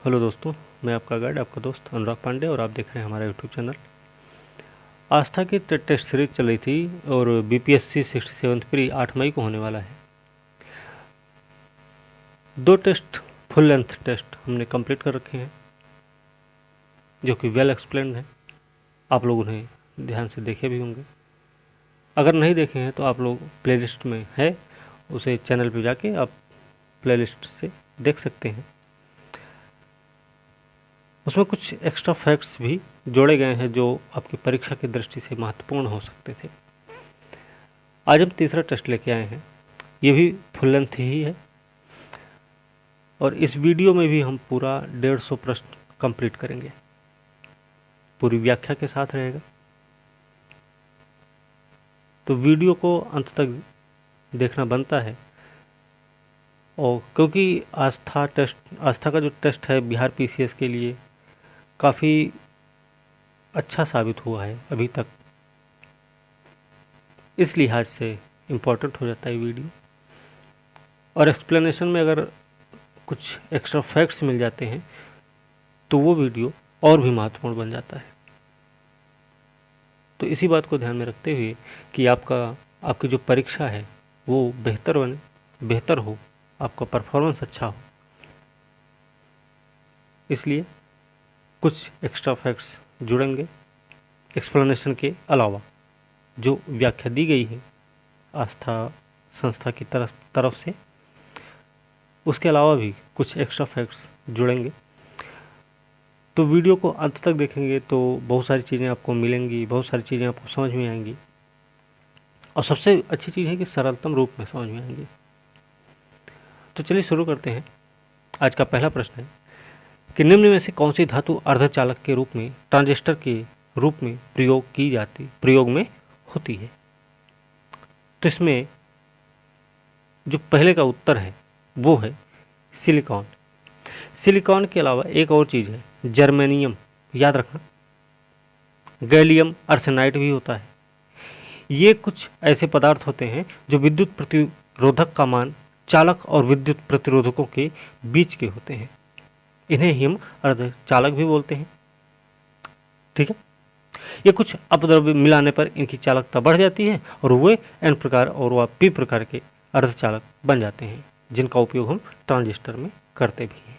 Hello दोस्तों, मैं आपका गाइड, आपका दोस्त अनुराग पांडे और आप देख रहे हैं हमारा यूट्यूब चैनल। आस्था की टेस्ट सीरीज चल रही थी और बीपीएससी 67 प्री 8 मई को होने वाला है। 2 टेस्ट फुल लेंथ टेस्ट हमने कंप्लीट कर रखे हैं जो कि वेल एक्सप्लेन्ड है। आप लोग उन्हें ध्यान से देखे भी होंगे। अगर नहीं देखे हैं तो आप लोग प्लेलिस्ट में है, उसे चैनल पर जाके आप प्लेलिस्ट से देख सकते हैं। उसमें कुछ एक्स्ट्रा फैक्ट्स भी जोड़े गए हैं जो आपकी परीक्षा की दृष्टि से महत्वपूर्ण हो सकते थे। आज हम तीसरा टेस्ट लेके आए हैं, ये भी फुल लेंथ ही है और इस वीडियो में भी हम पूरा 150 प्रश्न कंप्लीट करेंगे, पूरी व्याख्या के साथ रहेगा। तो वीडियो को अंत तक देखना बनता है। और क्योंकि आस्था का जो टेस्ट है बिहार पीसीएस के लिए काफ़ी अच्छा साबित हुआ है अभी तक, इस लिहाज से इम्पोर्टेंट हो जाता है वीडियो। और एक्सप्लेनेशन में अगर कुछ एक्स्ट्रा फैक्ट्स मिल जाते हैं तो वो वीडियो और भी महत्वपूर्ण बन जाता है। तो इसी बात को ध्यान में रखते हुए कि आपकी जो परीक्षा है वो बेहतर हो, आपका परफॉर्मेंस अच्छा हो, इसलिए कुछ एक्स्ट्रा फैक्ट्स जुड़ेंगे एक्सप्लेनेशन के अलावा। जो व्याख्या दी गई है आस्था संस्था की तरफ से, उसके अलावा भी कुछ एक्स्ट्रा फैक्ट्स जुड़ेंगे। तो वीडियो को अंत तक देखेंगे तो बहुत सारी चीज़ें आपको मिलेंगी, बहुत सारी चीज़ें आपको समझ में आएंगी और सबसे अच्छी चीज़ है कि सरलतम रूप में समझ में आएंगी। तो चलिए शुरू करते हैं। आज का पहला प्रश्न है कि निम्न में से कौन सी धातु अर्धचालक के रूप में ट्रांजिस्टर के रूप में प्रयोग में होती है। तो इसमें जो पहले का उत्तर है वो है सिलिकॉन। सिलिकॉन के अलावा एक और चीज़ है जर्मेनियम, याद रखना। गैलियम आर्सेनाइड भी होता है। ये कुछ ऐसे पदार्थ होते हैं जो विद्युत प्रतिरोधक का मान चालक और विद्युत प्रतिरोधकों के बीच के होते हैं। इन्हें ही हम अर्धचालक भी बोलते हैं। ठीक है, ये कुछ अपद्रव्य मिलाने पर इनकी चालकता बढ़ जाती है और वे एन प्रकार और व पी प्रकार के अर्धचालक बन जाते हैं, जिनका उपयोग हम ट्रांजिस्टर में करते भी हैं।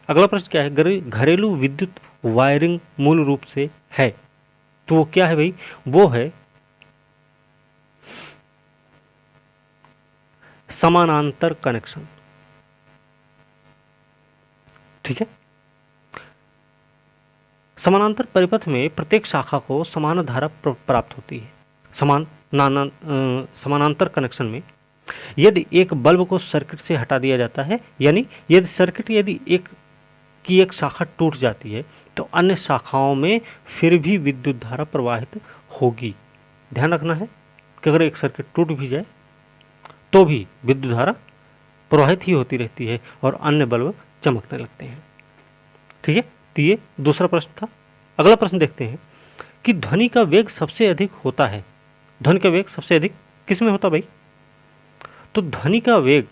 अगला प्रश्न क्या है, घरेलू विद्युत वायरिंग मूल रूप से है, तो वो क्या है भाई, वो है समानांतर कनेक्शन। ठीक है, समानांतर परिपथ में प्रत्येक शाखा को समान धारा प्राप्त होती है। समानांतर कनेक्शन में यदि एक बल्ब को सर्किट से हटा दिया जाता है, यानी यदि एक शाखा टूट जाती है तो अन्य शाखाओं में फिर भी विद्युत धारा प्रवाहित होगी। ध्यान रखना है कि अगर एक सर्किट टूट भी जाए तो भी विद्युत धारा प्रवाहित ही होती रहती है और अन्य बल्ब चमकने लगते हैं। ठीक है, तो ये दूसरा प्रश्न था। अगला प्रश्न देखते हैं कि ध्वनि का वेग सबसे अधिक होता है। ध्वनि का वेग सबसे अधिक किस में होता भाई, तो ध्वनि का वेग,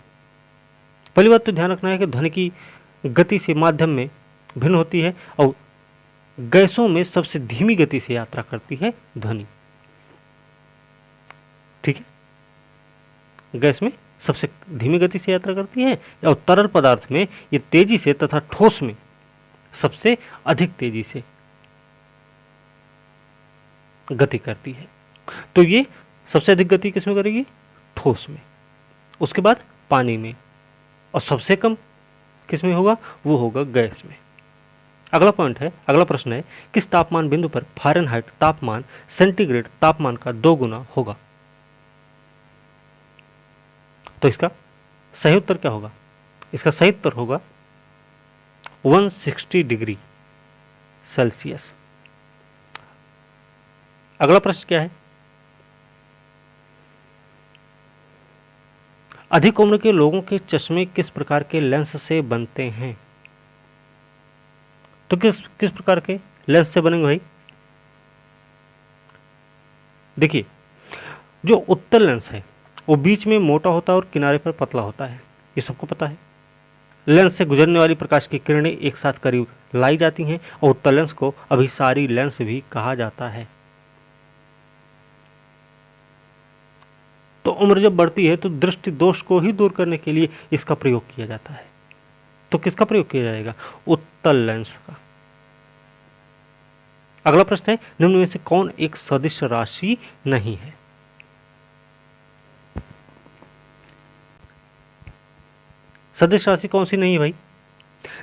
पहली बात तो ध्यान रखना है कि ध्वनि की गति से माध्यम में भिन्न होती है और गैसों में सबसे धीमी गति से यात्रा करती है ध्वनि। ठीक है, गैस में सबसे धीमी गति से यात्रा करती है और तरल पदार्थ में ये तेजी से तथा ठोस में सबसे अधिक तेजी से गति करती है। तो ये सबसे अधिक गति किसमें करेगी, ठोस में, उसके बाद पानी में, और सबसे कम किसमें होगा, वो होगा गैस में। अगला प्रश्न है किस तापमान बिंदु पर फ़ारेनहाइट तापमान सेंटीग्रेड तापमान का 2 गुना होगा। तो इसका सही उत्तर क्या होगा, इसका सही उत्तर होगा 160 डिग्री सेल्सियस। अगला प्रश्न क्या है, अधिक उम्र के लोगों के चश्मे किस प्रकार के लेंस से बनते हैं। तो किस प्रकार के लेंस से बनेंगे भाई, देखिए जो उत्तल लेंस है वो बीच में मोटा होता है और किनारे पर पतला होता है, ये सबको पता है। लेंस से गुजरने वाली प्रकाश की किरणें एक साथ करीब लाई जाती हैं और उत्तल लेंस को अभिसारी लेंस भी कहा जाता है। तो उम्र जब बढ़ती है तो दृष्टि दोष को ही दूर करने के लिए इसका प्रयोग किया जाता है। तो किसका प्रयोग किया जाएगा? उत्तल लेंस का। अगला प्रश्न है, निम्न में से कौन एक सदिश राशि नहीं है? सदिश राशि कौन सी नहीं है भाई?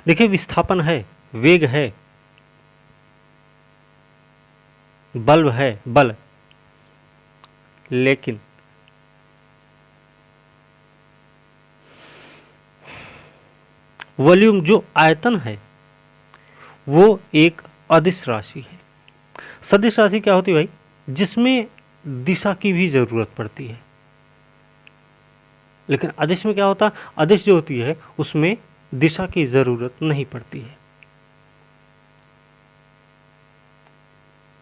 देखिए, विस्थापन है, वेग है, बल्ब है, बल, लेकिन वॉल्यूम जो आयतन है वो एक अदिश राशि है। सदिश राशि क्या होती है भाई? जिसमें दिशा की भी जरूरत पड़ती है। लेकिन अदिश में क्या होता है? अदिश जो होती है उसमें दिशा की जरूरत नहीं पड़ती है।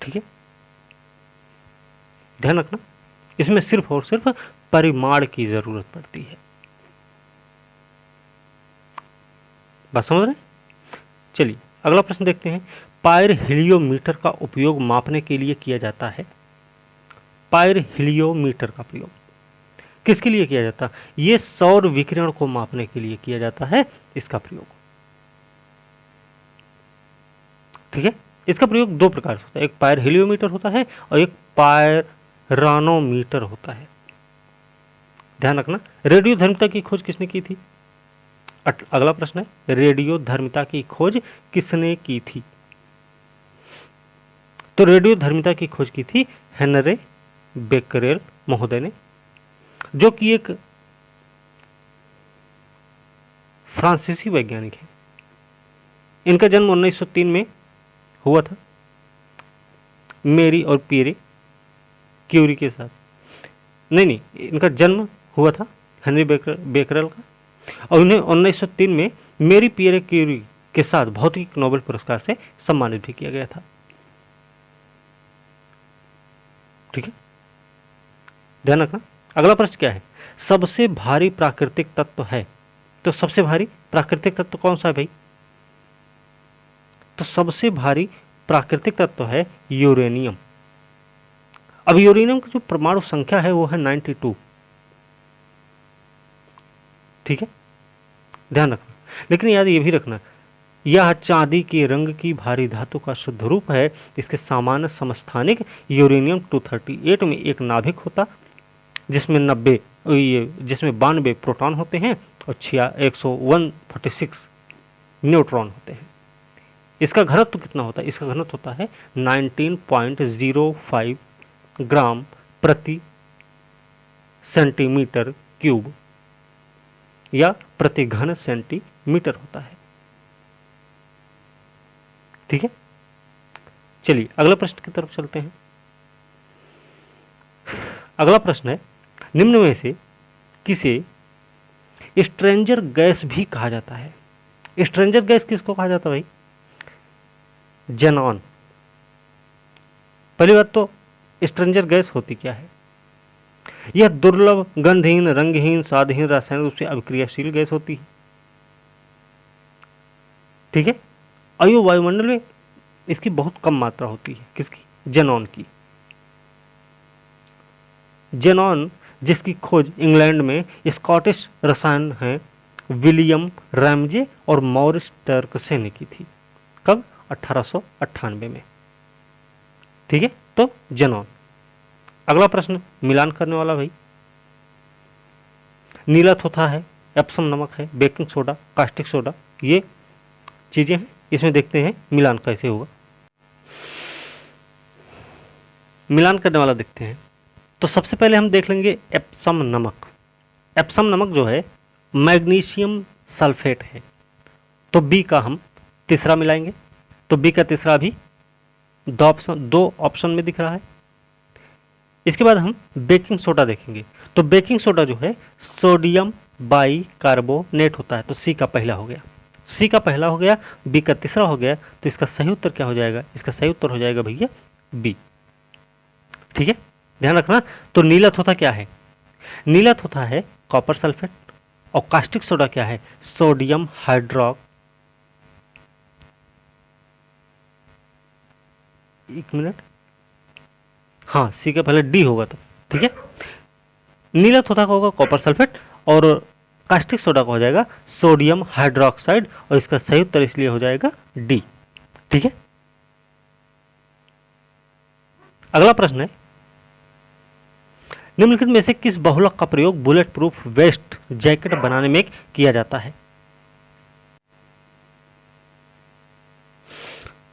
ठीक है, ध्यान रखना, इसमें सिर्फ और सिर्फ परिमाण की जरूरत पड़ती है। बात समझ रहे? चलिए अगला प्रश्न देखते हैं। पायरहेलियोमीटर का उपयोग मापने के लिए किया जाता है। पायरहेलियोमीटर का प्रयोग किसके लिए किया जाता है? यह सौर विकिरण को मापने के लिए किया जाता है इसका प्रयोग। ठीक है, इसका प्रयोग दो प्रकार से होता है, एक पायरहेलियोमीटर होता है और एक पायरानोमीटर होता है। ध्यान रखना, रेडियो धर्मिता की खोज किसने की थी? अगला प्रश्न है, रेडियो धर्मिता की खोज किसने की थी? तो रेडियो धर्मिता की खोज की थी हेनरी बेकरेल महोदय ने, जो कि एक फ्रांसीसी वैज्ञानिक है। इनका जन्म 1903 में हुआ था, मेरी और पियरे क्यूरी के साथ। नहीं, इनका जन्म हुआ था हेनरी बेकरेल का, और उन्हें 1903 में मेरी पियरे क्यूरी के साथ भौतिक नोबेल पुरस्कार से सम्मानित भी किया गया था। ठीक है, ध्यान रखना। अगला प्रश्न क्या है? सबसे भारी प्राकृतिक तत्व है। तो सबसे भारी प्राकृतिक तत्व कौन सा है भाई? तो सबसे भारी प्राकृतिक तत्व है यूरेनियम। अब यूरेनियम की जो परमाणु संख्या है वो है 92। ठीक है, ध्यान रखना। लेकिन याद ये भी रखना, यह चांदी के रंग की भारी धातु का शुद्ध रूप है। इसके सामान्य समस्थानिक यूरेनियम 238 में एक नाभिक होता जिसमें 92 प्रोटॉन होते हैं और 146 न्यूट्रॉन होते हैं। इसका घनत्व कितना होता है? इसका घनत्व होता है 19.05 ग्राम प्रति सेंटीमीटर क्यूब या प्रति घन सेंटीमीटर होता है। ठीक है, चलिए अगला प्रश्न की तरफ चलते हैं। अगला प्रश्न है, निम्न में से किसे स्ट्रेंजर गैस भी कहा जाता है? स्ट्रेंजर गैस किसको कहा जाता है भाई? जेनॉन। पहली बात तो स्ट्रेंजर गैस होती क्या है? यह दुर्लभ, गंधहीन, रंगहीन, स्वादहीन, रासायनिक रूप से अभिक्रियाशील गैस होती है। ठीक है, और ये वायुमंडल में इसकी बहुत कम मात्रा होती है। किसकी? जेनॉन की। जेनॉन जिसकी खोज इंग्लैंड में स्कॉटिश रसायन हैं विलियम रैमजे और मॉरिस टर्कसे ने की थी। कब? 1898 में। ठीक है, तो जेनॉन। अगला प्रश्न मिलान करने वाला भाई। नीला थोथा है, एप्सम नमक है, बेकिंग सोडा, कास्टिक सोडा, ये चीजें हैं। इसमें देखते हैं मिलान कैसे होगा। मिलान करने वाला देखते हैं। तो सबसे पहले हम देख लेंगे एप्सम नमक। एप्सम नमक जो है मैग्नीशियम सल्फेट है, तो बी का हम तीसरा मिलाएंगे। तो बी का तीसरा भी दो ऑप्शन में दिख रहा है। इसके बाद हम बेकिंग सोडा देखेंगे। तो बेकिंग सोडा जो है सोडियम बाइकार्बोनेट होता है, तो सी का पहला हो गया। सी का पहला हो गया, बी का तीसरा हो गया, तो इसका सही उत्तर क्या हो जाएगा? इसका सही उत्तर हो जाएगा भैया बी। ठीक है, ध्यान रखना। तो नीला थोथा क्या है? नीला थोथा है कॉपर सल्फेट, और कास्टिक सोडा क्या है? सोडियम हाइड्रोक, एक मिनट, हाँ सी के पहले डी होगा तो ठीक है। नीला तोता का होगा कॉपर सल्फेट और कास्टिक सोडा का हो जाएगा सोडियम हाइड्रोक्साइड और इसका सही उत्तर इसलिए हो जाएगा डी। ठीक है, अगला प्रश्न है, निम्नलिखित में से किस बहुलक का प्रयोग बुलेट प्रूफ वेस्ट जैकेट बनाने में किया जाता है?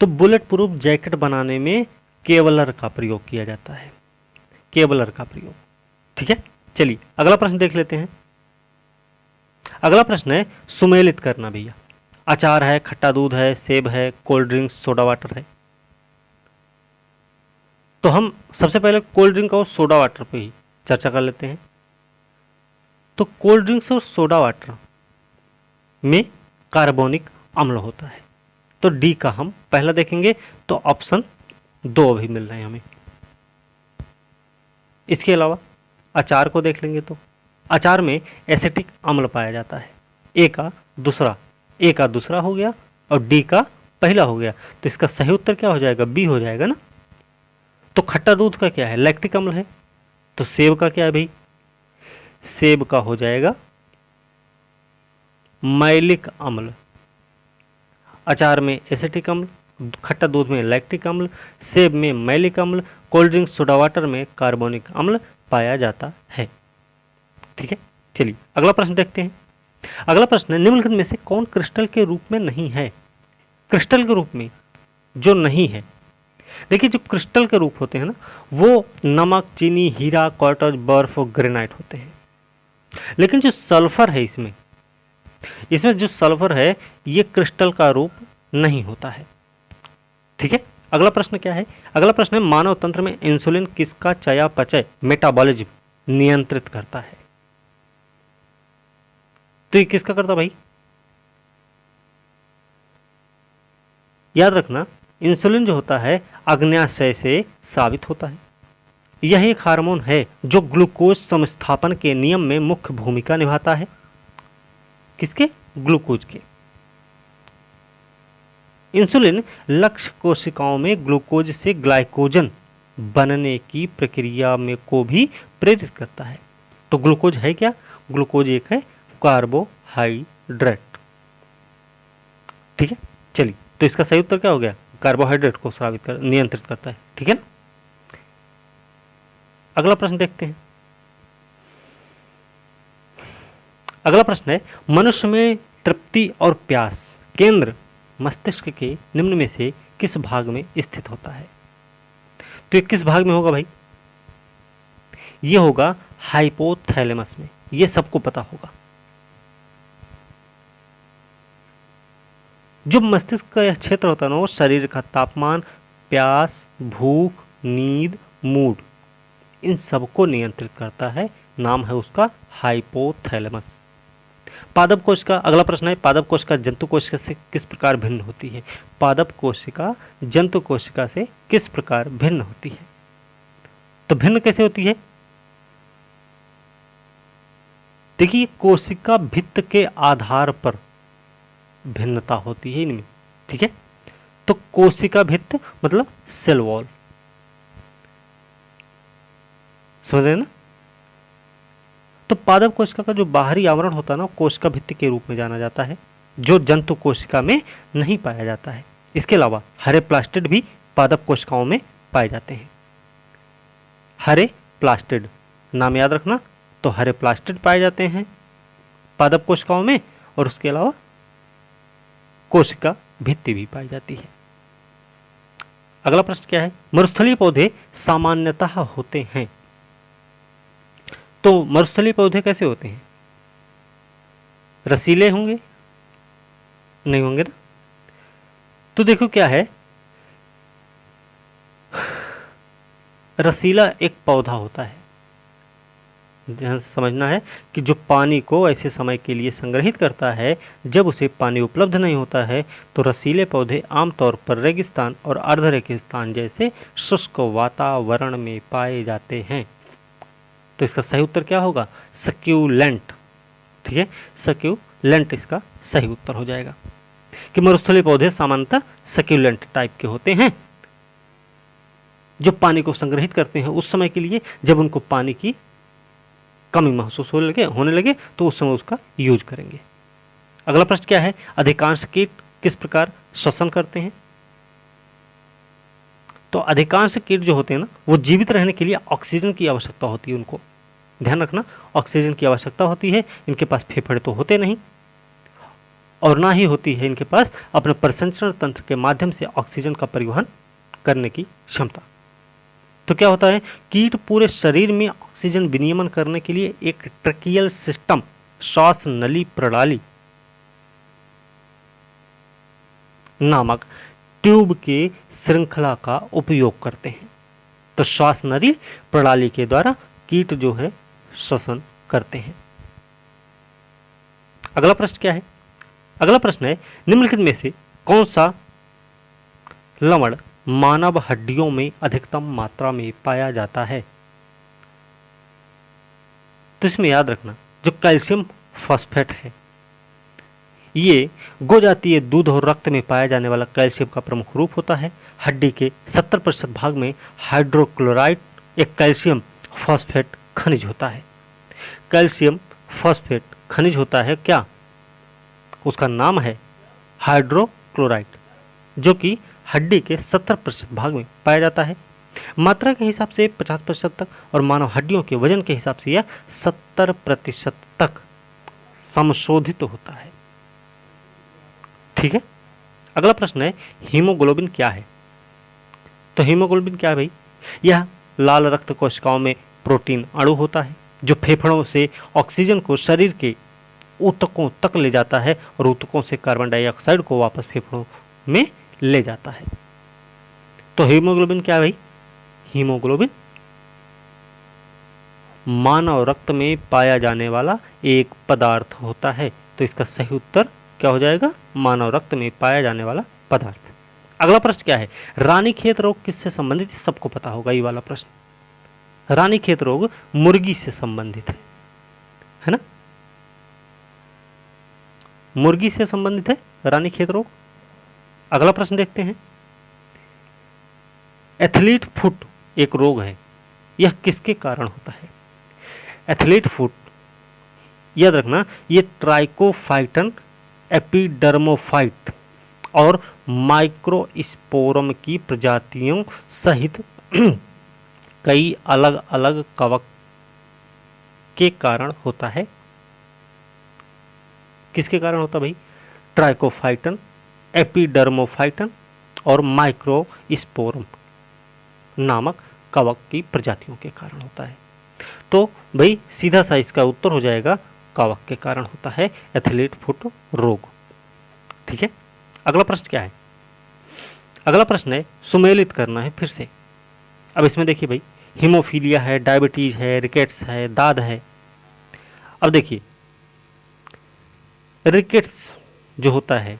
तो बुलेट प्रूफ जैकेट बनाने में केवलर का प्रयोग किया जाता है, केवलर का प्रयोग। ठीक है, चलिए अगला प्रश्न देख लेते हैं। अगला प्रश्न है सुमेलित करना भैया। अचार है, खट्टा दूध है, सेब है, कोल्ड ड्रिंक्स, सोडा वाटर है। तो हम सबसे पहले कोल्ड ड्रिंक और सोडा वाटर पे ही चर्चा कर लेते हैं। तो कोल्ड ड्रिंक्स और सोडा वाटर में कार्बोनिक अम्ल होता है, तो डी का हम पहला देखेंगे तो ऑप्शन 2 अभी मिल रहे हैं हमें। इसके अलावा अचार को देख लेंगे तो अचार में एसिटिक अम्ल पाया जाता है, ए का दूसरा हो गया और डी का पहला हो गया, तो इसका सही उत्तर क्या हो जाएगा? बी हो जाएगा ना। तो खट्टा दूध का क्या है? लैक्टिक अम्ल है। तो सेब का क्या है भाई? सेब का हो जाएगा मैलिक अम्ल। अचार में एसिटिक अम्ल, खट्टा दूध में लैक्टिक अम्ल, सेब में मैलिक अम्ल, कोल्ड ड्रिंक सोडा वाटर में कार्बोनिक अम्ल पाया जाता है। ठीक है, चलिए अगला प्रश्न देखते हैं। अगला प्रश्न है, निम्नलिखित में से कौन क्रिस्टल के रूप में नहीं है? क्रिस्टल के रूप में जो नहीं है, देखिए जो क्रिस्टल के रूप होते हैं ना, वो नमक, चीनी, हीरा, क्वार्ट्ज, बर्फ और ग्रेनाइट होते हैं। लेकिन जो सल्फर है इसमें जो सल्फर है ये क्रिस्टल का रूप नहीं होता है। ठीक है, अगला प्रश्न क्या है? अगला प्रश्न है, मानव तंत्र में इंसुलिन किसका चयापचय मेटाबॉलिज्म नियंत्रित करता है? तो ये किसका करता भाई? याद रखना, इंसुलिन जो होता है अग्न्याशय से स्रावित होता है। यह एक हार्मोन है जो ग्लूकोज समस्थापन के नियम में मुख्य भूमिका निभाता है। किसके? ग्लूकोज के। इंसुलिन लक्ष्य कोशिकाओं में ग्लूकोज से ग्लाइकोजन बनने की प्रक्रिया में को भी प्रेरित करता है। तो ग्लूकोज है क्या? ग्लूकोज एक है कार्बोहाइड्रेट। ठीक है, चलिए तो इसका सही उत्तर क्या हो गया? कार्बोहाइड्रेट को नियंत्रित करता है। ठीक है ना, अगला प्रश्न देखते हैं। अगला प्रश्न है, मनुष्य में तृप्ति और प्यास केंद्र मस्तिष्क के निम्न में से किस भाग में स्थित होता है? तो ये किस भाग में होगा भाई? ये होगा हाइपोथैलेमस में, ये सबको पता होगा। जो मस्तिष्क का यह क्षेत्र होता है ना, वो शरीर का तापमान, प्यास, भूख, नींद, मूड, इन सबको नियंत्रित करता है। नाम है उसका हाइपोथैलेमस। पादप कोशिका, अगला प्रश्न है, पादप कोशिका जंतु कोशिका से किस प्रकार भिन्न होती है? पादप कोशिका जंतु कोशिका से किस प्रकार भिन्न होती है? तो भिन्न कैसे होती है? देखिए, कोशिका भित्त के आधार पर भिन्नता होती है इनमें। ठीक है, तो कोशिका भित्त मतलब सेल वॉल, समझ रहे हैं ना? तो पादप कोशिका का जो बाहरी आवरण होता है ना, कोशिका भित्ति के रूप में जाना जाता है, जो जंतु कोशिका में नहीं पाया जाता है। इसके अलावा हरे प्लास्टिड भी पादप कोशिकाओं में पाए जाते हैं। हरे प्लास्टिड नाम याद रखना, तो हरे प्लास्टिड पाए जाते हैं पादप कोशिकाओं में, और उसके अलावा कोशिका भित्ति भी पाई जाती है। अगला प्रश्न क्या है? मरुस्थलीय पौधे सामान्यतः होते हैं। तो मरुस्थलीय पौधे कैसे होते हैं? रसीले होंगे? नहीं होंगे ना। तो देखो क्या है, रसीला एक पौधा होता है, ध्यान से समझना है कि जो पानी को ऐसे समय के लिए संग्रहित करता है जब उसे पानी उपलब्ध नहीं होता है, तो रसीले पौधे आमतौर पर रेगिस्तान और अर्धरेगिस्तान जैसे शुष्क वातावरण में पाए जाते हैं। तो इसका सही उत्तर क्या होगा? सक्यूलेंट। ठीक है, सक्यूलेंट इसका सही उत्तर हो जाएगा कि मरुस्थलीय पौधे सामान्यतः सक्यूलेंट टाइप के होते हैं, जो पानी को संग्रहित करते हैं उस समय के लिए जब उनको पानी की कमी महसूस होने लगे तो उस समय उसका यूज करेंगे। अगला प्रश्न क्या है, अधिकांश कीट किस प्रकार श्वसन करते हैं? तो अधिकांश कीट जो होते हैं ना, वो जीवित रहने के लिए ऑक्सीजन की आवश्यकता होती है, उनको ध्यान रखना, ऑक्सीजन की आवश्यकता होती है। इनके पास फेफड़े तो होते नहीं और ना ही होती है इनके पास अपने प्रसंचरण तंत्र के माध्यम से ऑक्सीजन का परिवहन करने की क्षमता। तो क्या होता है, कीट पूरे शरीर में ऑक्सीजन विनियमन करने के लिए एक ट्रकियल सिस्टम, श्वास नली प्रणाली नामक ट्यूब के श्रृंखला का उपयोग करते हैं। तो श्वास नली प्रणाली के द्वारा कीट जो है श्वसन करते हैं। अगला प्रश्न क्या है, अगला प्रश्न है, निम्नलिखित में से कौन सा लवण मानव हड्डियों में अधिकतम मात्रा में पाया जाता है? तो इसमें याद रखना, जो कैल्शियम फॉस्फेट है, ये गोजातीय दूध और रक्त में पाया जाने वाला कैल्शियम का प्रमुख रूप होता है। हड्डी के 70% भाग में हाइड्रोक्लोराइड एक कैल्शियम फॉस्फेट खनिज होता है। कैल्शियम फॉस्फेट खनिज होता है क्या? उसका नाम है हाइड्रोक्लोराइड, जो कि हड्डी के 70% भाग में पाया जाता है। मात्रा के हिसाब से 50% तक और मानव हड्डियों के वजन के हिसाब से यह 70% तक संशोधित होता है। ठीक है, अगला प्रश्न है, हीमोग्लोबिन क्या है? तो हीमोग्लोबिन क्या है भाई? यह लाल रक्त कोशिकाओं में प्रोटीन अणु होता है जो फेफड़ों से ऑक्सीजन को शरीर के ऊतकों तक ले जाता है और ऊतकों से कार्बन डाइऑक्साइड को वापस फेफड़ों में ले जाता है। तो हीमोग्लोबिन क्या है भाई? हीमोग्लोबिन मानव रक्त में पाया जाने वाला एक पदार्थ होता है। तो इसका सही उत्तर क्या हो जाएगा? मानव रक्त में पाया जाने वाला पदार्थ। अगला प्रश्न क्या है, रानीखेत रोग किससे संबंधित है? सबको पता होगा ये वाला प्रश्न। रानीखेत रोग मुर्गी से संबंधित है ना? मुर्गी से संबंधित है रानीखेत रोग। अगला प्रश्न देखते हैं, एथलीट फुट एक रोग है, यह किसके कारण होता है? एथलीट फुट याद रखना, ये ट्राइकोफाइटन, एपिडर्मोफाइट और माइक्रोस्पोरम की प्रजातियों सहित कई अलग अलग कवक के कारण होता है। किसके कारण होता भाई? ट्राइकोफाइटन, एपिडर्मोफाइटन और माइक्रोस्पोरम नामक कवक की प्रजातियों के कारण होता है। तो भाई सीधा सा इसका उत्तर हो जाएगा, कवक के कारण होता है एथलीट फुट रोग। ठीक है, अगला प्रश्न क्या है? अगला प्रश्न है, सुमेलित करना है फिर से। अब इसमें देखिए भाई, हीमोफीलिया है, डायबिटीज है, रिकेट्स है, दाद है। अब देखिए, रिकेट्स जो होता है,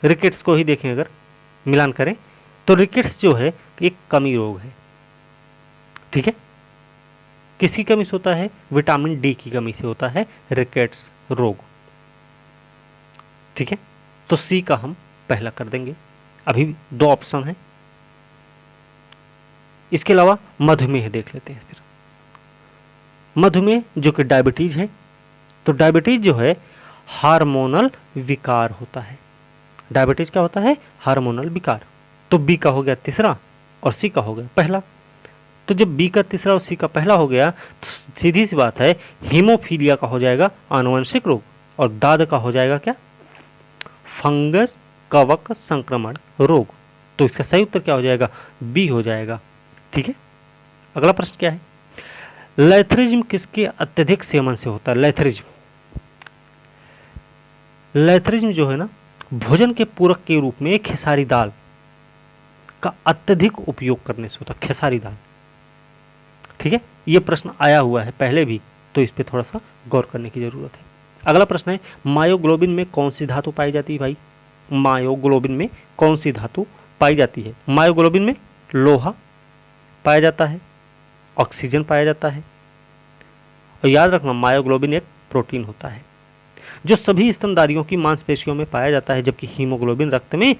रिकेट्स को ही देखें अगर मिलान करें तो रिकेट्स जो है एक कमी रोग है। ठीक है, किसकी कमी से होता है? विटामिन डी की कमी से होता है रिकेट्स रोग। ठीक है, तो सी का हम पहला कर देंगे। अभी दो ऑप्शन है, इसके अलावा मधुमेह देख लेते हैं फिर। मधुमेह जो कि डायबिटीज है, तो डायबिटीज जो है हार्मोनल विकार होता है। डायबिटीज क्या होता है? हार्मोनल विकार। तो बी का हो गया तीसरा और सी का हो गया पहला। तो जब बी का तीसरा और सी का पहला हो गया तो सीधी सी बात है, हीमोफीलिया का हो जाएगा आनुवंशिक रोग और दाद का हो जाएगा क्या? फंगस कवक संक्रमण रोग। तो इसका सही उत्तर क्या हो जाएगा? बी हो जाएगा। ठीक है, अगला प्रश्न क्या है? लैथरिज्म किसके अत्यधिक सेवन से होता है? लैथरिज्म जो है ना, भोजन के पूरक के रूप में खेसारी दाल का अत्यधिक उपयोग करने से होता है। खेसारी दाल, ठीक है, यह प्रश्न आया हुआ है पहले भी, तो इस पे थोड़ा सा गौर करने की जरूरत है। अगला प्रश्न है, मायोग्लोबिन में कौन सी धातु पाई जाती है भाई? मायोग्लोबिन में कौन सी धातु पाई जाती है? मायोग्लोबिन में लोहा पाया जाता है, ऑक्सीजन पाया जाता है। और याद रखना मायोग्लोबिन एक प्रोटीन होता है जो सभी स्तनधारियों की मांसपेशियों में पाया जाता है, जबकि हीमोग्लोबिन रक्त में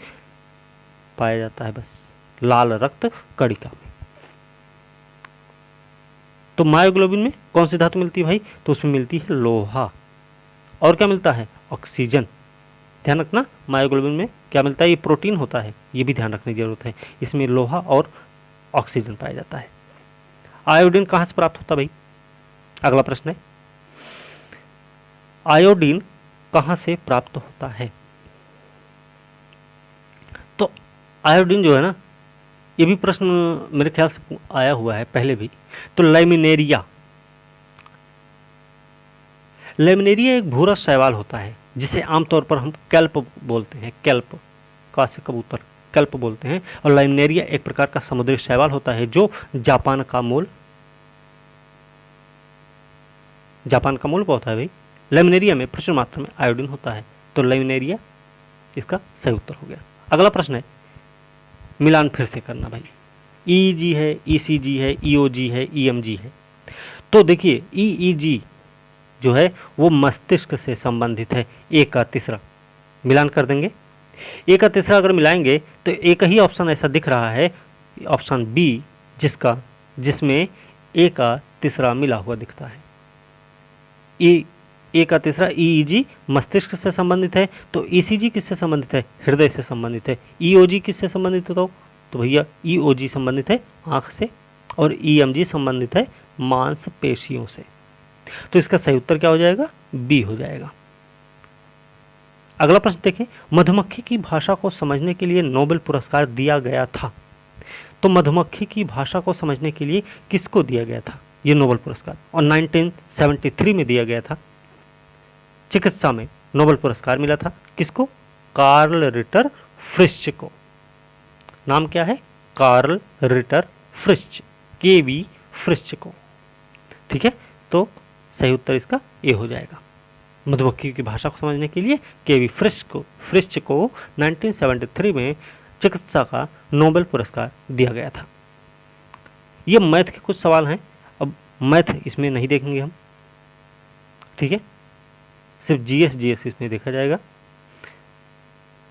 पाया जाता है, बस लाल रक्त कणिका में। तो मायोग्लोबिन में कौन सी धातु मिलती है भाई? तो उसमें मिलती है लोहा। और क्या मिलता है? ऑक्सीजन। ध्यान रखना मायोग्लोबिन में क्या मिलता है, ये प्रोटीन होता है, ये भी ध्यान रखने की जरूरत है। इसमें लोहा और ऑक्सीजन पाया जाता है। आयोडीन कहाँ से प्राप्त होता है भाई? अगला प्रश्न है, आयोडीन कहाँ से प्राप्त होता है? तो आयोडीन जो है ना, ये भी प्रश्न मेरे ख्याल से आया हुआ है पहले भी। तो लैमिनेरिया एक भूरा शैवाल होता है जिसे आमतौर पर हम कैल्प बोलते हैं। कैल्प का से कबूतर, कैल्प बोलते हैं। और लैमिनेरिया एक प्रकार का समुद्री शैवाल होता है जो जापान का मूल होता है भाई। लैमिनेरिया में प्रचुर मात्रा में आयोडीन होता है। तो लैमिनेरिया इसका सही उत्तर हो गया। अगला प्रश्न है, मिलान फिर से करना भाई। ईईजी है, ईसीजी है, ईओजी है, ईएमजी है। तो देखिए ईईजी जो है वो मस्तिष्क से संबंधित है। एक का तीसरा मिलान कर देंगे। एक का तीसरा अगर मिलाएंगे तो एक ही ऑप्शन ऐसा दिख रहा है, ऑप्शन बी, जिसमें ए का तीसरा मिला हुआ दिखता है। ए का तीसरा ईईजी मस्तिष्क से संबंधित है। तो ईसीजी किससे संबंधित है? हृदय से संबंधित है। ईओजी किससे संबंधित है? तो भैया ईओजी संबंधित है आंख से, और ईएमजी संबंधित है मांसपेशियों से। तो इसका सही उत्तर क्या हो जाएगा? बी हो जाएगा। अगला प्रश्न देखें, मधुमक्खी की भाषा को समझने के लिए नोबेल पुरस्कार दिया गया था। तो मधुमक्खी की भाषा को समझने के लिए किसको दिया गया था ये नोबेल पुरस्कार? और 1973 में दिया गया था। चिकित्सा में नोबेल पुरस्कार मिला था किसको? कार्ल रिटर फ्रिश्च को। नाम क्या है? कार्ल रिटर फ्रिश्च, केवी फ्रिश्च को। ठीक है, तो सही उत्तर इसका ए हो जाएगा। मधुमक्खी की भाषा को समझने के लिए केवी फ्रिश्च को 1973 में चिकित्सा का नोबेल पुरस्कार दिया गया था। ये मैथ के कुछ सवाल हैं। अब मैथ इसमें नहीं देखेंगे हम, ठीक है, सिर्फ जीएस इसमें देखा जाएगा।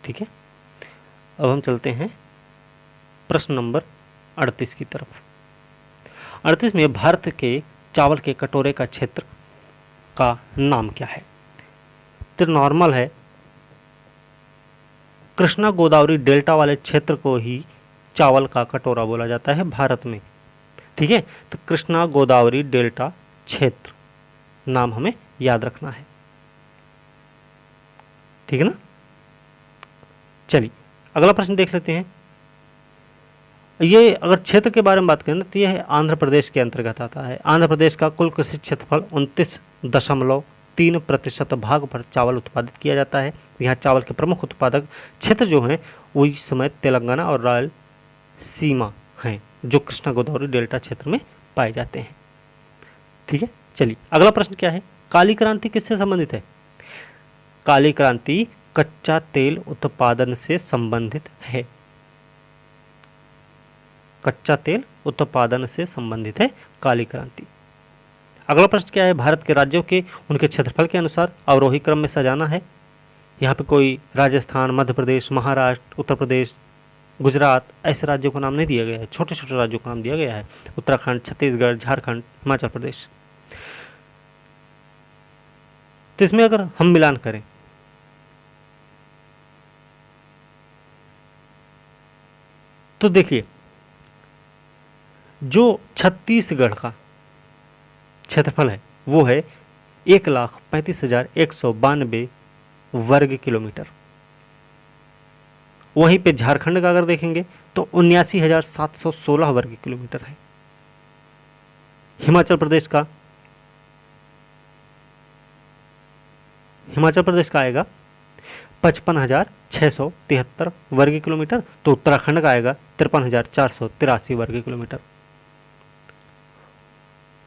ठीक है, अब हम चलते हैं प्रश्न नंबर 38 की तरफ। 38 में भारत के चावल के कटोरे का क्षेत्र का नाम क्या है? तो नॉर्मल है, कृष्णा गोदावरी डेल्टा वाले क्षेत्र को ही चावल का कटोरा बोला जाता है भारत में। ठीक है, तो कृष्णा गोदावरी डेल्टा क्षेत्र नाम हमें याद रखना है। ठीक है ना। चलिए अगला प्रश्न देख लेते हैं। ये अगर क्षेत्र के बारे में बात करें तो यह आंध्र प्रदेश के अंतर्गत आता है। आंध्र प्रदेश का कुल कृषि क्षेत्रफल 29.3% भाग पर चावल उत्पादित किया जाता है। यहाँ चावल के प्रमुख उत्पादक क्षेत्र जो हैं वो इस समय तेलंगाना और रायलसीमा हैं, जो कृष्णा गोदावरी डेल्टा क्षेत्र में पाए जाते हैं। ठीक है, चलिए अगला प्रश्न क्या है? काली क्रांति किससे संबंधित है? काली क्रांति कच्चा तेल उत्पादन से संबंधित है। कच्चा तेल उत्पादन से संबंधित है काली क्रांति। अगला प्रश्न क्या है? भारत के राज्यों के उनके क्षेत्रफल के अनुसार अवरोही क्रम में सजाना है। यहाँ पे कोई राजस्थान, मध्य प्रदेश, महाराष्ट्र, उत्तर प्रदेश, गुजरात ऐसे राज्यों को नाम नहीं दिया गया है, छोटे छोटे राज्यों को नाम दिया गया है। उत्तराखंड, छत्तीसगढ़, झारखंड, हिमाचल प्रदेश। तो इसमें अगर हम मिलान करें तो देखिए जो छत्तीसगढ़ का क्षेत्रफल है वो है 1,35,192 वर्ग किलोमीटर। वहीं पे झारखंड का अगर देखेंगे तो 79,716 वर्ग किलोमीटर है। हिमाचल प्रदेश का आएगा 55,673 वर्ग किलोमीटर। तो उत्तराखंड का आएगा 53,483 वर्ग किलोमीटर।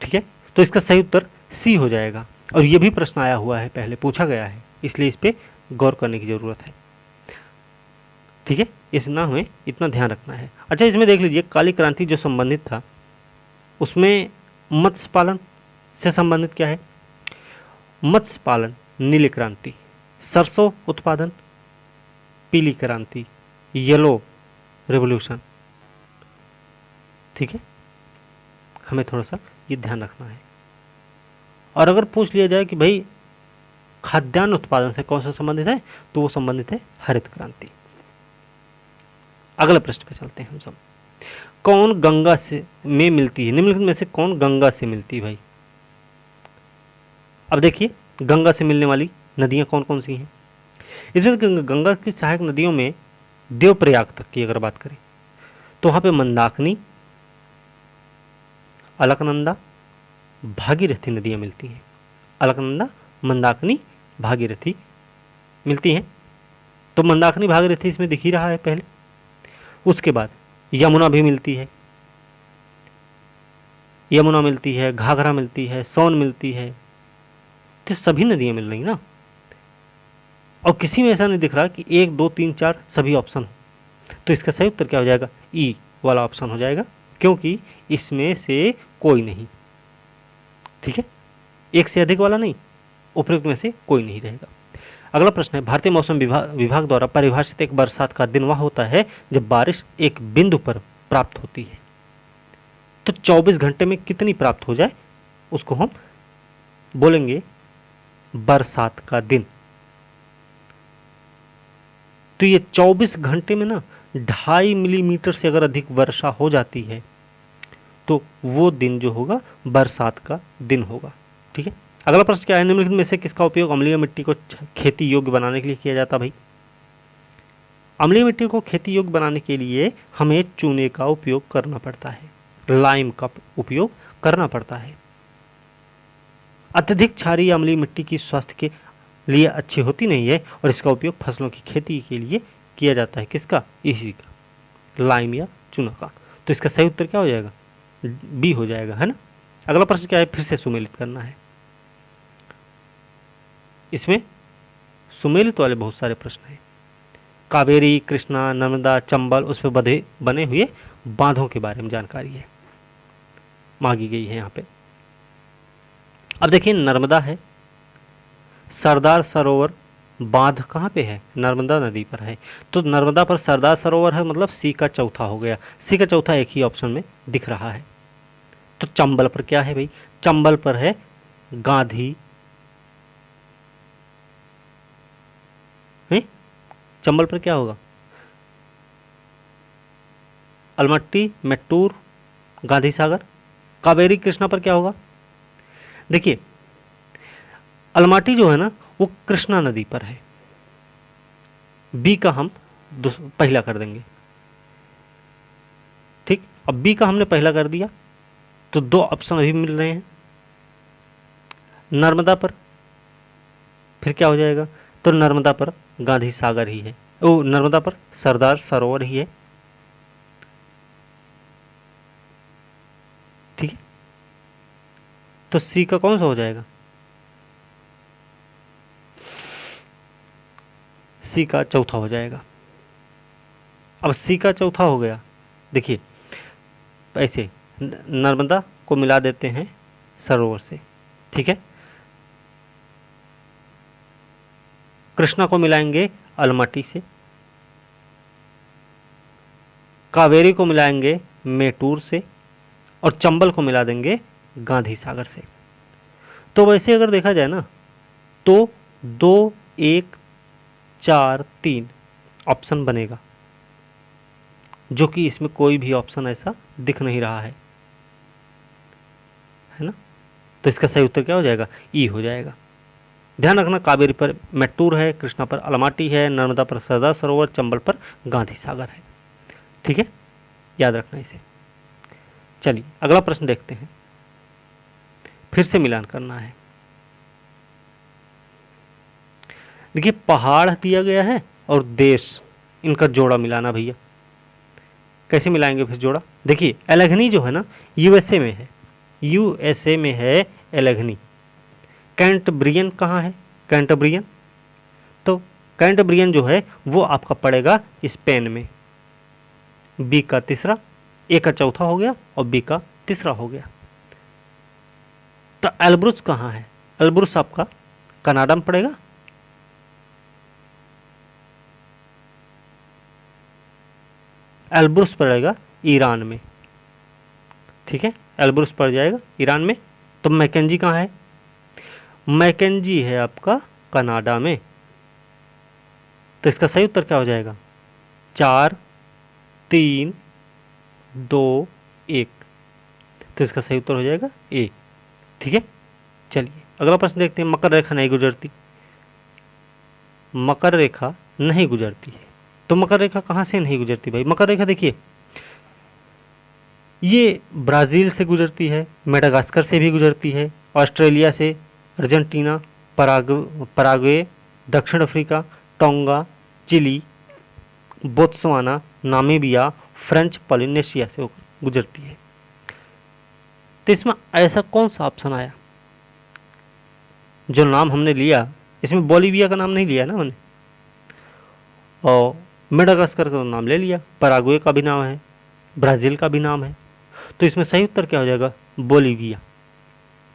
ठीक है, तो इसका सही उत्तर सी हो जाएगा। और ये भी प्रश्न आया हुआ है, पहले पूछा गया है, इसलिए इस पे गौर करने की जरूरत है। ठीक है, इतना हमें इतना ध्यान रखना है। अच्छा, इसमें देख लीजिए काली क्रांति जो संबंधित था उसमें मत्स्य पालन से संबंधित क्या है? मत्स्य पालन नीली क्रांति, सरसों उत्पादन पीली क्रांति, येलो रेवोल्यूशन। ठीक है, हमें थोड़ा सा ये ध्यान रखना है। और अगर पूछ लिया जाए कि भाई खाद्यान्न उत्पादन से कौन सा संबंधित है, तो वो संबंधित है हरित क्रांति। अगले प्रश्न पे चलते हैं हम सब। कौन गंगा से में मिलती है? निम्नलिखित में से कौन गंगा से मिलती है भाई? अब देखिए गंगा से मिलने वाली नदियां कौन कौन सी हैं। इसमें गंगा की सहायक नदियों में देवप्रयाग तक की अगर बात करें तो वहां पे मंदाकिनी, अलकनंदा, भागीरथी नदियां मिलती हैं। अलकनंदा, मंदाकिनी, भागीरथी मिलती हैं। तो मंदाकिनी भागीरथी इसमें दिख ही रहा है पहले। उसके बाद यमुना भी मिलती है, यमुना मिलती है, घाघरा मिलती है, सोन मिलती है। तो सभी नदियां मिल रही ना, और किसी में ऐसा नहीं दिख रहा कि 1 2 3 4 सभी ऑप्शन हो। तो इसका सही उत्तर क्या हो जाएगा? ई वाला ऑप्शन हो जाएगा, क्योंकि इसमें से कोई नहीं। ठीक है, एक से अधिक वाला नहीं, उपयुक्त में से कोई नहीं रहेगा। अगला प्रश्न है, भारतीय मौसम विभाग द्वारा परिभाषित एक बरसात का दिन वह होता है जब बारिश एक बिंदु पर प्राप्त होती है। तो 24 घंटे में कितनी प्राप्त हो जाए उसको हम बोलेंगे बरसात का दिन। तो ये 24 घंटे में ना 2.5 मिलीमीटर से अगर अधिक वर्षा हो जाती है तो वो दिन जो होगा बरसात का दिन होगा। ठीक है, अगला प्रश्न क्या है, निम्नलिखित में से किसका उपयोग अम्लीय मिट्टी को खेती योग्य बनाने के लिए किया जाता? भाई अम्लीय मिट्टी को खेती योग्य बनाने के लिए हमें चूने का उपयोग करना पड़ता है, लाइम का उपयोग करना पड़ता है। अत्यधिक क्षारीय अम्लीय मिट्टी की स्वास्थ्य के लिए अच्छी होती नहीं है और इसका उपयोग फसलों की खेती के लिए किया जाता है। किसका? इसी का, लाइम या चूना का। तो इसका सही उत्तर क्या हो जाएगा? बी हो जाएगा, है ना। अगला प्रश्न क्या है, फिर से सुमेलित करना है। इसमें सुमेलित वाले बहुत सारे प्रश्न हैं। कावेरी, कृष्णा, नर्मदा, चंबल, उस पर बने हुए बांधों के बारे में जानकारी है, मांगी गई है यहाँ पे। अब देखिए नर्मदा है, सरदार सरोवर बांध कहाँ पे है? नर्मदा नदी पर है। तो नर्मदा पर सरदार सरोवर है, मतलब सी का चौथा हो गया। सी का चौथा एक ही ऑप्शन में दिख रहा है। तो चंबल पर क्या है भाई? चंबल पर है गांधी, है? चंबल पर क्या होगा? अलमट्टी, मेट्टूर, गांधी सागर। कावेरी कृष्णा पर क्या होगा? देखिए अलमाटी जो है ना वो कृष्णा नदी पर है। बी का हम पहला कर देंगे। ठीक, अब बी का हमने पहला कर दिया तो 2 ऑप्शन अभी मिल रहे हैं। नर्मदा पर फिर क्या हो जाएगा? तो नर्मदा पर गांधी सागर ही है, ओ नर्मदा पर सरदार सरोवर ही है। ठीक है, तो सी का कौन सा हो जाएगा? सी का चौथा हो जाएगा। अब सी का चौथा हो गया। देखिए ऐसे नर्मदा को मिला देते हैं सरोवर से। ठीक है, कृष्णा को मिलाएंगे अलमटी से, कावेरी को मिलाएंगे मेटूर से, और चंबल को मिला देंगे गांधी सागर से। तो वैसे अगर देखा जाए ना तो 2 1 4 3 ऑप्शन बनेगा, जो कि इसमें कोई भी ऑप्शन ऐसा दिख नहीं रहा है ना। तो इसका सही उत्तर क्या हो जाएगा? ई हो जाएगा। ध्यान रखना, कावेरी पर मेट्टूर है, कृष्णा पर अलमाटी है, नर्मदा पर सरदार सरोवर, चंबल पर गांधी सागर है। ठीक है, याद रखना इसे। चलिए अगला प्रश्न देखते हैं, फिर से मिलान करना है। देखिए पहाड़ दिया गया है और देश, इनका जोड़ा मिलाना भैया। कैसे मिलाएंगे फिर जोड़ा? देखिए एलेघनी जो है ना यूएसए में है, यूएसए में है एलेघनी। कैंटब्रियन कहाँ है? कैंटब्रियन, तो कैंटब्रियन जो है वो आपका पड़ेगा स्पेन में। बी का तीसरा, ए का चौथा हो गया और बी का तीसरा हो गया। तो एल्ब्रुस कहाँ है? एल्ब्रुस आपका कनाडा में पड़ेगा, एल्ब्रुस पड़ेगा ईरान में, ठीक है, एल्ब्रुस पड़ जाएगा ईरान में। तो मैकेंजी कहाँ है? मैकेंजी है आपका कनाडा में। तो इसका सही उत्तर क्या हो जाएगा? 4 3 2 1। तो इसका सही उत्तर हो जाएगा ए, ठीक है। चलिए अगला प्रश्न देखते हैं। मकर रेखा नहीं गुजरती, मकर रेखा नहीं गुजरती है। तो मकर रेखा कहाँ से नहीं गुजरती भाई? मकर रेखा देखिए, ये ब्राज़ील से गुजरती है, मेडागास्कर से भी गुजरती है, ऑस्ट्रेलिया से, अर्जेंटीना, पराग्वे, दक्षिण Africa, Tonga, Chile, Botswana, Namibia, French Polynesia से होकर गुजरती है। तो इसमें ऐसा कौन सा ऑप्शन आया? जो नाम हमने लिया इसमें बोलीविया का नाम नहीं लिया ना मैंने, और मेडागास्कर का नाम ले लिया, पराग्वे का भी नाम है, ब्राज़ील का भी नाम है। तो इसमें सही उत्तर क्या हो जाएगा? बोलीविया।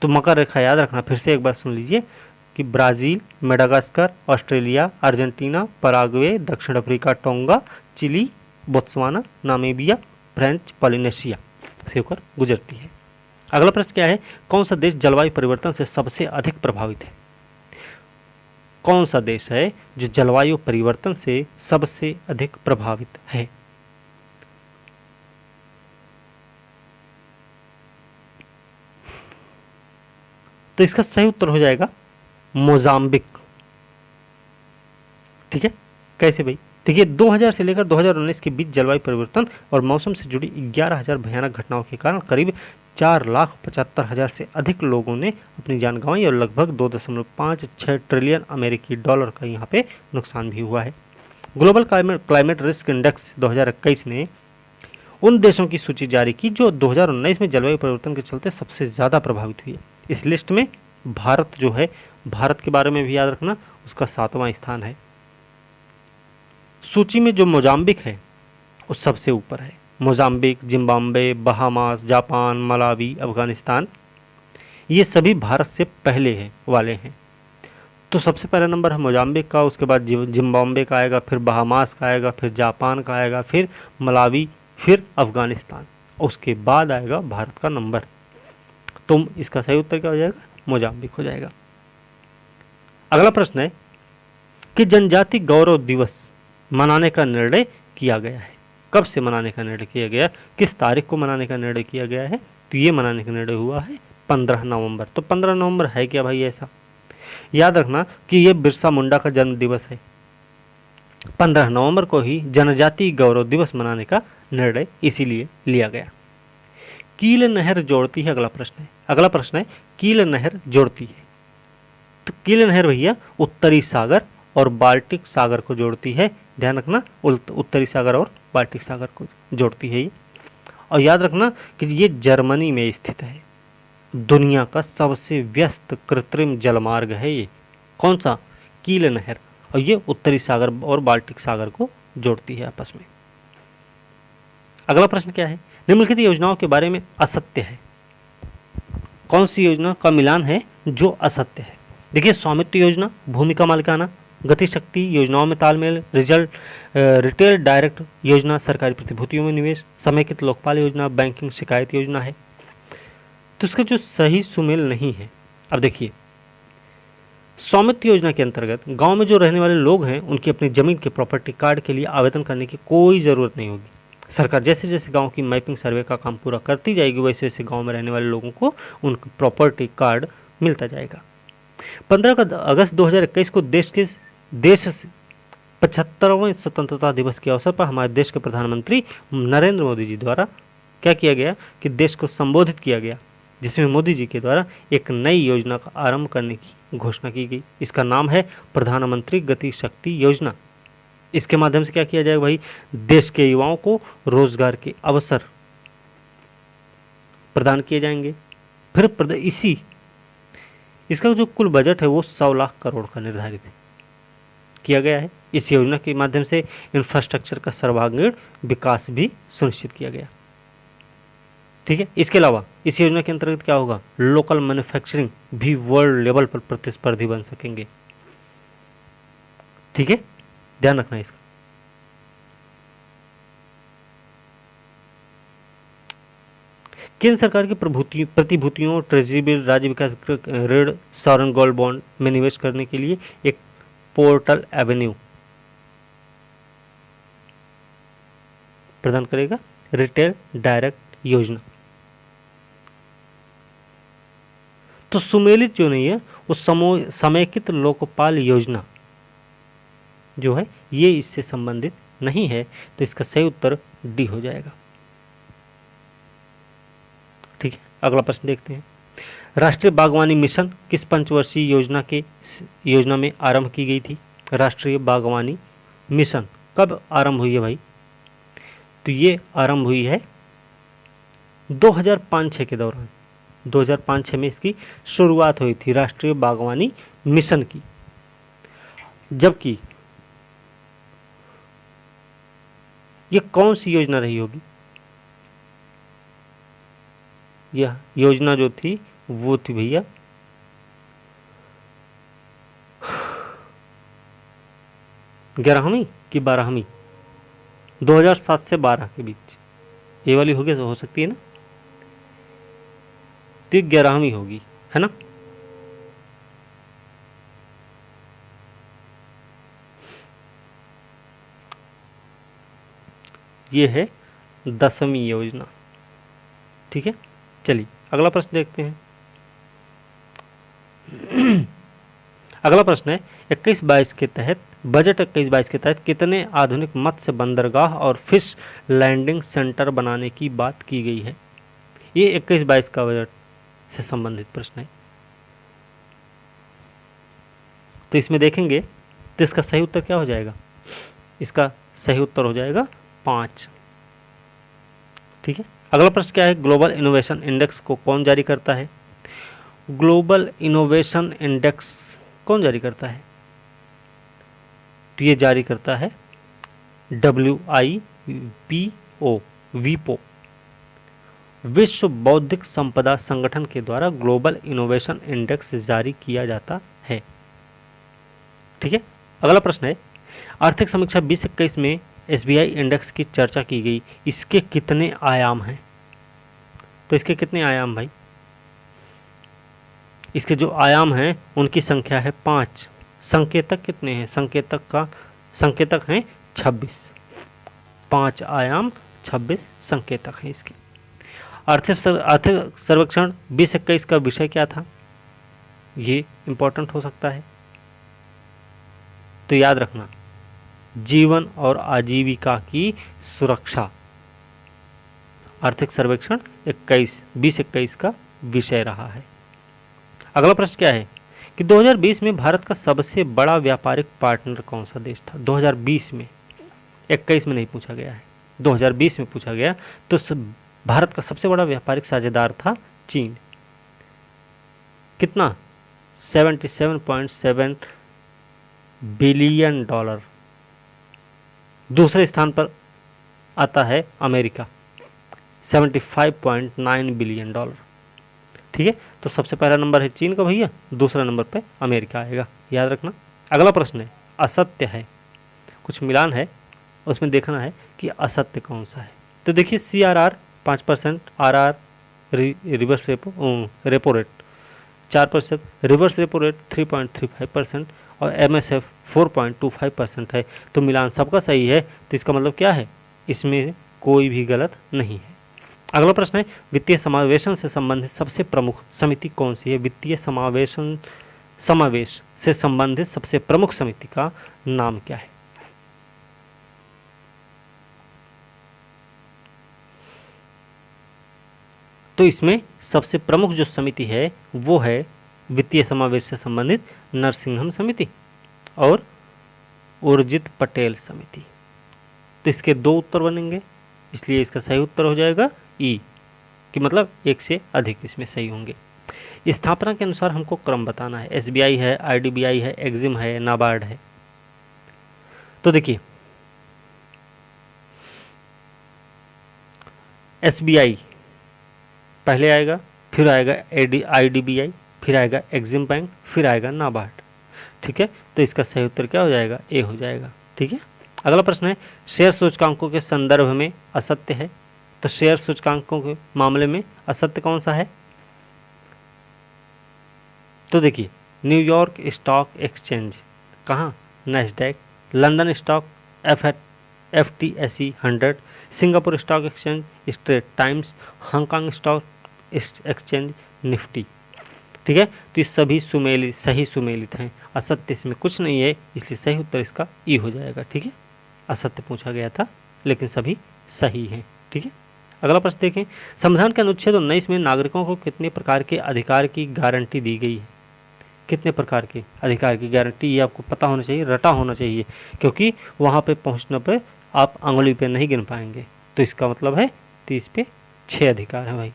तो मकर रेखा याद रखना, फिर से एक बार सुन लीजिए कि Brazil, Madagascar, Australia, Argentina, Paraguay, दक्षिण Africa, Tonga, Chile, Botswana, Namibia, French Polynesia से होकर गुजरती है। अगला प्रश्न क्या है? कौन सा देश जलवायु परिवर्तन से सबसे अधिक प्रभावित है? कौन सा देश है जो जलवायु परिवर्तन से सबसे अधिक प्रभावित है? तो इसका सही उत्तर हो जाएगा मोजाम्बिक, ठीक है। कैसे भाई? देखिए 2000 से लेकर 2019 के बीच जलवायु परिवर्तन और मौसम से जुड़ी 11,000 भयानक घटनाओं के कारण करीब 4,75,000 से अधिक लोगों ने अपनी जान गंवाई और लगभग 2.56 ट्रिलियन अमेरिकी डॉलर का यहाँ पे नुकसान भी हुआ है। ग्लोबल क्लाइमेट रिस्क इंडेक्स 2021 ने उन देशों की सूची जारी की जो 2019 में जलवायु परिवर्तन के चलते सबसे ज़्यादा प्रभावित हुई है। इस लिस्ट में भारत जो है, भारत के बारे में भी याद रखना, उसका 7वां स्थान है। सूची में जो मोजाम्बिक है वो सबसे ऊपर है। Mozambique, Zimbabwe, Bahamas, Japan, Malawi, Afghanistan, ये सभी भारत से पहले है वाले हैं। तो सबसे पहला नंबर है मोजाम्बिक का, उसके बाद जिम्बाब्वे का आएगा, फिर बहामास का आएगा, फिर जापान का आएगा, फिर मलावी, फिर अफगानिस्तान, उसके बाद आएगा भारत का नंबर। तो इसका सही उत्तर क्या हो जाएगा? मोजाम्बिक हो जाएगा। अगला प्रश्न है कि जनजाति गौरव दिवस मनाने का निर्णय किया गया है। कब से मनाने का निर्णय किया गया? किस तारीख को मनाने का निर्णय किया गया है? तो ये मनाने का निर्णय हुआ है 15 नवंबर। तो 15 नवंबर है क्या भाई ऐसा? याद रखना कि ये बिरसा मुंडा का जन्म दिवस है। 15 नवंबर को ही जनजाति गौरव दिवस मनाने का निर्णय इसीलिए लिया गया। कील नहर जोड़ती है, अगला प्रश्न है कील नहर जोड़ती है। तो कील नहर भैया उत्तरी सागर और बाल्टिक सागर को जोड़ती है। ध्यान रखना, उत्तरी सागर और बाल्टिक सागर को जोड़ती है ये। और याद रखना कि ये जर्मनी में स्थित है। दुनिया का सबसे व्यस्त कृत्रिम जलमार्ग है ये। कौन सा? कील नहर। और ये उत्तरी सागर और बाल्टिक सागर को जोड़ती है आपस में। अगला प्रश्न क्या है? निम्नलिखित योजनाओं के बारे में असत्य है। कौन सी योजना का मिलान है जो असत्य है? देखिए, स्वामित्व योजना, भूमि का मालिकाना, गति शक्ति योजनाओं में तालमेल, रिटेल डायरेक्ट योजना, सरकारी प्रतिभूतियों में निवेश, समेकित लोकपाल योजना, बैंकिंग शिकायत योजना है। तो इसका जो सही सुमेल नहीं है, अब देखिए, स्वामित्व योजना के अंतर्गत गांव में जो रहने वाले लोग हैं उनकी अपनी जमीन के प्रॉपर्टी कार्ड के लिए आवेदन करने की कोई ज़रूरत नहीं होगी। सरकार जैसे जैसे गांव की मैपिंग सर्वे का काम पूरा करती जाएगी वैसे वैसे गांव में रहने वाले लोगों को उनका प्रॉपर्टी कार्ड मिलता जाएगा। 15 अगस्त 2021 को देश से 75वें स्वतंत्रता दिवस के अवसर पर हमारे देश के प्रधानमंत्री नरेंद्र मोदी जी द्वारा क्या किया गया कि देश को संबोधित किया गया, जिसमें मोदी जी के द्वारा एक नई योजना का आरंभ करने की घोषणा की गई। इसका नाम है प्रधानमंत्री गति शक्ति योजना। इसके माध्यम से क्या किया जाएगा भाई? देश के युवाओं को रोजगार के अवसर प्रदान किए जाएंगे। फिर इसका जो कुल बजट है वो 100 लाख करोड़ का निर्धारित किया गया है। इस योजना के माध्यम से इंफ्रास्ट्रक्चर का सर्वांगीण विकास भी सुनिश्चित किया गया। ठीक है। इसके अलावा इस योजना के अंतर्गत क्या होगा, लोकल मैन्युफैक्चरिंग भी वर्ल्ड लेवल पर प्रतिस्पर्धी बन सकेंगे। ठीक है, ध्यान रखना इसका। केंद्र सरकार की प्रतिभूतियों, ट्रेजरी बिल, राज्य विकास ऋण, सॉवरेन गोल्ड बॉन्ड में निवेश करने के लिए एक पोर्टल एवेन्यू प्रदान करेगा, रिटेल डायरेक्ट योजना। तो सुमेलित जो नहीं है वो समेकित लोकपाल योजना जो है ये इससे संबंधित नहीं है, तो इसका सही उत्तर डी हो जाएगा। ठीक है, अगला प्रश्न देखते हैं। राष्ट्रीय बागवानी मिशन किस पंचवर्षीय योजना में आरंभ की गई थी? राष्ट्रीय बागवानी मिशन कब आरंभ हुई है भाई? तो ये आरंभ हुई है 2005-06 के दौरान। 2005-06 में इसकी शुरुआत हुई थी राष्ट्रीय बागवानी मिशन की, जबकि ये कौन सी योजना रही होगी? यह योजना जो थी वो थी भैया 11वीं की 12वीं, 2007 से 12 के बीच ये वाली होगी, तो हो सकती है ना, तो 11वीं होगी, है ना। ये है 10वीं योजना। ठीक है, चलिए अगला प्रश्न देखते हैं। अगला प्रश्न है 21-22 के तहत, बजट 21-22 के तहत कितने आधुनिक मत्स्य बंदरगाह और फिश लैंडिंग सेंटर बनाने की बात की गई है? ये 21-22 का बजट से संबंधित प्रश्न है। तो इसमें देखेंगे तो इसका सही उत्तर क्या हो जाएगा? इसका सही उत्तर हो जाएगा 5। ठीक है, अगला प्रश्न क्या है? ग्लोबल इनोवेशन इंडेक्स को कौन जारी करता है? ग्लोबल इनोवेशन इंडेक्स कौन जारी करता है? तो ये जारी करता है WIPO, वीपो, विश्व बौद्धिक संपदा संगठन के द्वारा ग्लोबल इनोवेशन इंडेक्स जारी किया जाता है। ठीक है, अगला प्रश्न है आर्थिक समीक्षा 2021 में SBI इंडेक्स की चर्चा की गई, इसके कितने आयाम हैं? तो इसके कितने आयाम भाई? इसके जो आयाम हैं उनकी संख्या है 5। संकेतक कितने हैं? संकेतक हैं 26। 5 आयाम 26 संकेतक हैं इसके। आर्थिक सर्वेक्षण 2021 का विषय क्या था? ये इंपॉर्टेंट हो सकता है, तो याद रखना, जीवन और आजीविका की सुरक्षा। आर्थिक सर्वेक्षण 2021 का विषय रहा है। अगला प्रश्न क्या है कि 2020 में भारत का सबसे बड़ा व्यापारिक पार्टनर कौन सा देश था? 2020 में, 21 में नहीं पूछा गया है, 2020 में पूछा गया। तो भारत का सबसे बड़ा व्यापारिक साझेदार था चीन। कितना? $77.7 बिलियन। दूसरे स्थान पर आता है अमेरिका, $75.9 बिलियन। ठीक है, तो सबसे पहला नंबर है चीन का भैया, दूसरा नंबर पे अमेरिका आएगा, याद रखना। अगला प्रश्न है असत्य है, कुछ मिलान है, उसमें देखना है कि असत्य कौन सा है। तो देखिए CRR 5%, RR reverse repo rate 4%, reverse repo rate 3.35% और MSF 4.25% है। तो मिलान सबका सही है, तो इसका मतलब क्या है? इसमें कोई भी गलत नहीं है। अगला प्रश्न है वित्तीय समावेशन से संबंधित सबसे प्रमुख समिति कौन सी है? वित्तीय समावेश से संबंधित सबसे प्रमुख समिति का नाम क्या है? तो इसमें सबसे प्रमुख जो समिति है वो है वित्तीय समावेश से संबंधित नरसिंहम समिति और उर्जित पटेल समिति। तो इसके 2 उत्तर बनेंगे, इसलिए इसका सही उत्तर हो जाएगा ई, कि मतलब एक से अधिक इसमें सही होंगे। स्थापना के अनुसार हमको क्रम बताना है। SBI है, IDBI है, एक्जिम है, नाबार्ड है। तो देखिए SBI पहले आएगा, फिर आएगा IDBI, फिर आएगा एग्जिम बैंक, फिर आएगा नाबार्ड। ठीक है, तो इसका सही उत्तर क्या हो जाएगा? ए हो जाएगा। ठीक है, अगला प्रश्न है शेयर सूचकांकों के संदर्भ में असत्य है। तो शेयर सूचकांकों के मामले में असत्य कौन सा है? तो देखिए, न्यूयॉर्क स्टॉक एक्सचेंज, कहाँ? Nasdaq, London stock FTSE 100, Singapore stock exchange Straits Times, Hong Kong stock exchange Nifty. ठीक है, तो ये सभी सही सुमेलित हैं, असत्य इसमें कुछ नहीं है, इसलिए सही उत्तर इसका ई हो जाएगा। ठीक है, असत्य पूछा गया था लेकिन सभी सही हैं। ठीक है, अगला प्रश्न देखें, संविधान के अनुच्छेद 19 में नागरिकों को कितने प्रकार के अधिकार की गारंटी दी गई है? कितने प्रकार के अधिकार की गारंटी, ये आपको पता होना चाहिए, रटा होना चाहिए, क्योंकि वहाँ पे पहुँचने पर आप अंगुली पे नहीं गिन पाएंगे। तो इसका मतलब है 30 पे 6 अधिकार हैं भाई।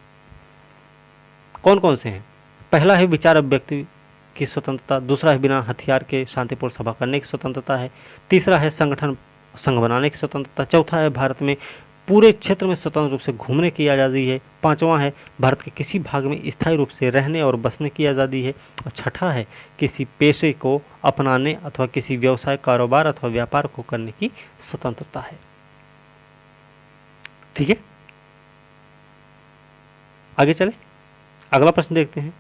कौन कौन से हैं? पहला है विचार अभिव्यक्ति की स्वतंत्रता, दूसरा है बिना हथियार के शांतिपूर्ण सभा करने की स्वतंत्रता है, तीसरा है संगठन संघ बनाने की स्वतंत्रता, चौथा है भारत में पूरे क्षेत्र में स्वतंत्र रूप से घूमने की आज़ादी है, पांचवा है भारत के किसी भाग में स्थायी रूप से रहने और बसने की आज़ादी है, और छठा है किसी पेशे को अपनाने अथवा किसी व्यवसाय, कारोबार अथवा व्यापार को करने की स्वतंत्रता है। ठीक है, आगे चले, अगला प्रश्न देखते हैं।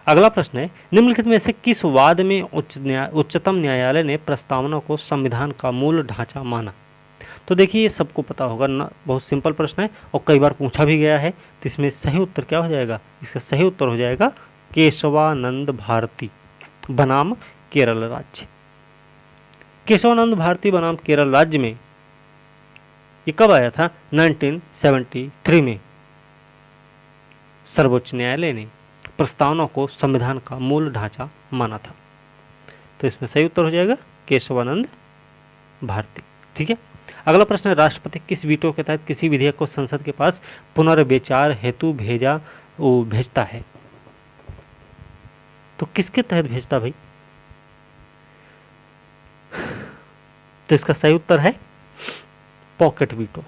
अगला प्रश्न है निम्नलिखित में से किस वाद में उच्चतम न्यायालय ने प्रस्तावना को संविधान का मूल ढांचा माना? तो देखिए, ये सबको पता होगा ना, बहुत सिंपल प्रश्न है और कई बार पूछा भी गया है। तो इसमें सही उत्तर क्या हो जाएगा? इसका सही उत्तर हो जाएगा केशवानंद भारती बनाम केरल राज्य। केशवानंद भारती बनाम केरल राज्य में ये कब आया था? 1973 में सर्वोच्च न्यायालय ने प्रस्तावना को संविधान का मूल ढांचा माना था। तो इसमें सही उत्तर हो जाएगा केशवानंद भारती। ठीक है, अगला प्रश्न है राष्ट्रपति किस वीटो के तहत किसी विधेयक को संसद के पास पुनर्विचार हेतु भेजता है? तो किसके तहत भेजता भाई? तो इसका सही उत्तर है पॉकेट वीटो।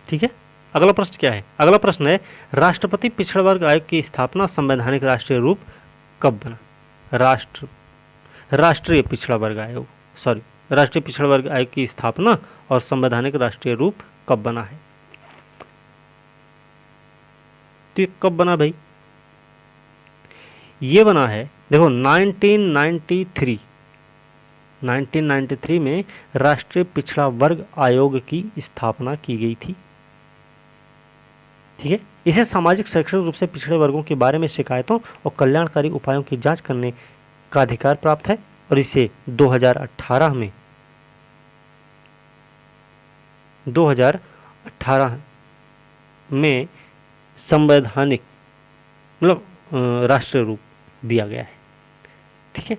ठीक है, अगला प्रश्न क्या है? अगला प्रश्न है राष्ट्रपति पिछड़ा वर्ग आयोग की स्थापना संवैधानिक राष्ट्रीय रूप कब बना? राष्ट्रीय पिछड़ा वर्ग आयोग, राष्ट्रीय पिछड़ा वर्ग आयोग की स्थापना और संवैधानिक राष्ट्रीय रूप कब बना है? तो ये कब बना भाई? ये बना है, देखो 1993 में राष्ट्रीय पिछड़ा वर्ग आयोग की स्थापना की गई थी। ठीक है, इसे सामाजिक शैक्षणिक रूप से पिछड़े वर्गों के बारे में शिकायतों और कल्याणकारी उपायों की जांच करने का अधिकार प्राप्त है और इसे 2018 में संवैधानिक मतलब राष्ट्रीय रूप दिया गया है। ठीक है,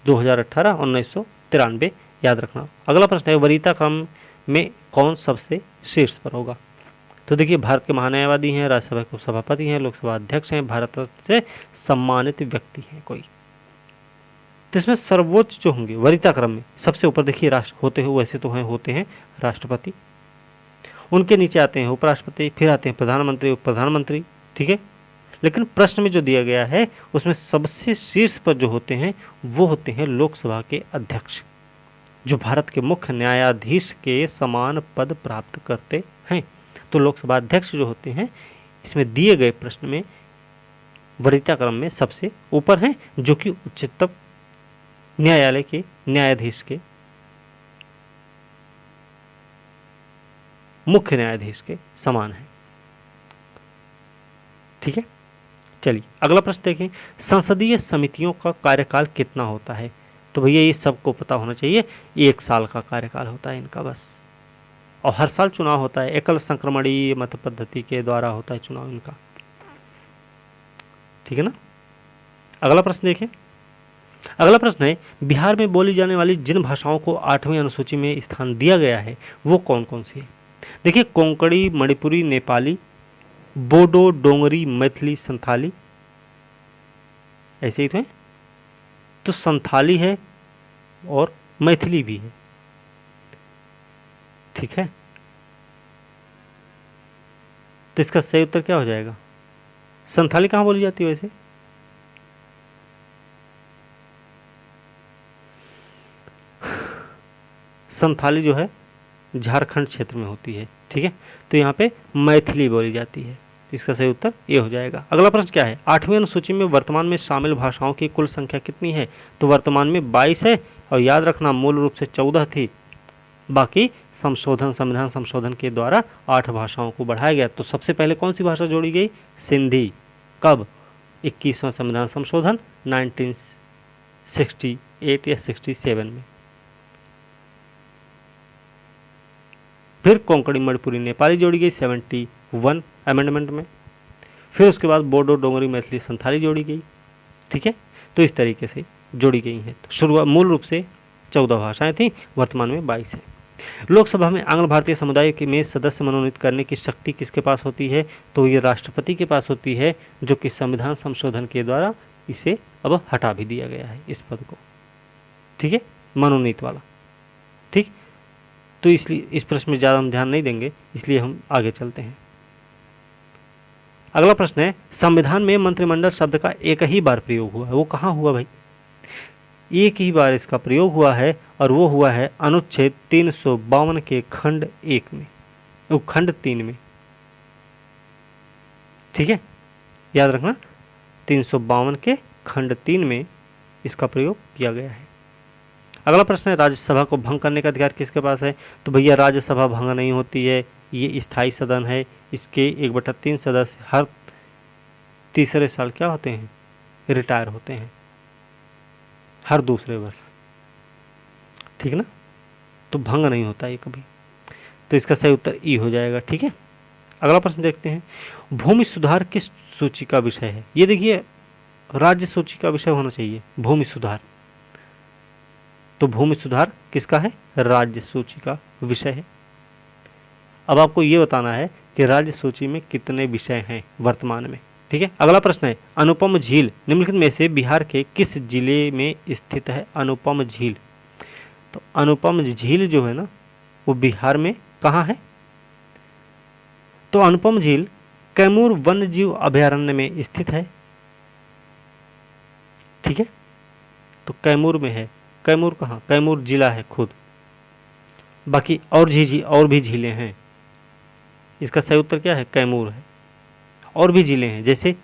2018 और 1993 याद रखना। अगला प्रश्न है वरीयता क्रम में कौन सबसे शीर्ष पर होगा? तो देखिए, भारत के महान्यायवादी हैं, राज्यसभा के सभापति हैं, लोकसभा अध्यक्ष हैं, भारत से सम्मानित व्यक्ति हैं कोई। तो इसमें सर्वोच्च जो होंगे वरीयता क्रम में सबसे ऊपर देखिए राष्ट्र होते हैं, वैसे तो होते हैं राष्ट्रपति, उनके नीचे आते हैं उपराष्ट्रपति, फिर आते हैं प्रधानमंत्री, उप प्रधानमंत्री। ठीक है, लेकिन प्रश्न में जो दिया गया है उसमें सबसे शीर्ष पर जो होते हैं वो होते हैं लोकसभा के अध्यक्ष, जो भारत के मुख्य न्यायाधीश के समान पद प्राप्त करते हैं। तो लोकसभा अध्यक्ष जो होते हैं इसमें दिए गए प्रश्न में वरीयता क्रम में सबसे ऊपर हैं, जो कि उच्चतम न्यायालय के न्यायाधीश के मुख्य न्यायाधीश के समान है। ठीक है, चलिए अगला प्रश्न देखें, संसदीय समितियों का कार्यकाल कितना होता है? तो भैया ये सबको पता होना चाहिए, 1 साल का कार्यकाल होता है इनका बस, और हर साल चुनाव होता है, एकल संक्रमणीय मत पद्धति के द्वारा होता है चुनाव इनका। ठीक है ना, अगला प्रश्न देखें। अगला प्रश्न है बिहार में बोली जाने वाली जिन भाषाओं को 8वीं अनुसूची में स्थान दिया गया है वो कौन कौन सी है? देखिए, कोंकणी, मणिपुरी, नेपाली, बोडो, डोंगरी, मैथिली, संथाली, ऐसे ही तो है। तो संथाली है और मैथिली भी है। ठीक है, तो इसका सही उत्तर क्या हो जाएगा? संथाली कहाँ बोली जाती है वैसे? संथाली जो है झारखंड क्षेत्र में होती है, ठीक है। तो यहाँ पे मैथिली बोली जाती है, इसका सही उत्तर ये हो जाएगा। अगला प्रश्न क्या है? 8वीं अनुसूची में वर्तमान में शामिल भाषाओं की कुल संख्या कितनी है? तो वर्तमान में 22 है, और याद रखना मूल रूप से 14 थी, बाकी संविधान संशोधन के द्वारा 8 भाषाओं को बढ़ाया गया। तो सबसे पहले कौन सी भाषा जोड़ी गई? सिंधी। कब? 21वां संविधान संशोधन 1968 या 67 में। फिर कोंकणी मणिपुरी नेपाली जोड़ी गई 71 अमेंडमेंट में। फिर उसके बाद बोडो डोगरी मैथिली संथाली जोड़ी गई, ठीक है। तो इस तरीके से जोड़ी गई हैं। तो शुरुआत मूल रूप से 14 भाषाएं थी, वर्तमान में 22 है। लोकसभा में आंग्ल भारतीय समुदाय के में सदस्य मनोनीत करने की शक्ति किसके पास होती है? तो ये राष्ट्रपति के पास होती है, जो कि संविधान संशोधन के द्वारा इसे अब हटा भी दिया गया है, इस पद को, ठीक है, मनोनीत वाला, ठीक। तो इसलिए इस प्रश्न में ज़्यादा हम ध्यान नहीं देंगे, इसलिए हम आगे चलते हैं। अगला प्रश्न है, संविधान में मंत्रिमंडल शब्द का एक ही बार प्रयोग हुआ है, वो कहाँ हुआ भाई? एक ही बार इसका प्रयोग हुआ है, और वो हुआ है अनुच्छेद 352 के खंड 1 में, खंड 3 में, ठीक है, याद रखना 352 के खंड 3 में इसका प्रयोग किया गया है। अगला प्रश्न है, राज्यसभा को भंग करने का अधिकार किसके पास है? तो भैया राज्यसभा भंग नहीं होती है, ये स्थायी सदन है, इसके 1/3 सदस्य हर तीसरे साल क्या होते हैं? रिटायर होते हैं, हर दूसरे वर्ष, ठीक ना। तो भंग नहीं होता ये कभी, तो इसका सही उत्तर ई हो जाएगा, ठीक है। अगला प्रश्न देखते हैं, भूमि सुधार किस सूची का विषय है? ये देखिए राज्य सूची का विषय होना चाहिए भूमि सुधार, तो भूमि सुधार किसका है? राज्य सूची का विषय है। अब आपको ये बताना है कि राज्य सूची में कितने विषय हैं वर्तमान में, ठीक है। अगला प्रश्न है, अनुपम झील निम्नलिखित में से बिहार के किस जिले में स्थित है? अनुपम झील, तो अनुपम झील जो है ना, वो बिहार में कहाँ है? तो अनुपम झील कैमूर वन्य जीव अभयारण्य में स्थित है, ठीक है। तो कैमूर में है। कैमूर कहाँ? कैमूर जिला है खुद, बाकी और भी झीलें हैं। इसका सही उत्तर क्या है? कैमूर है। और भी झीलें हैं, जैसे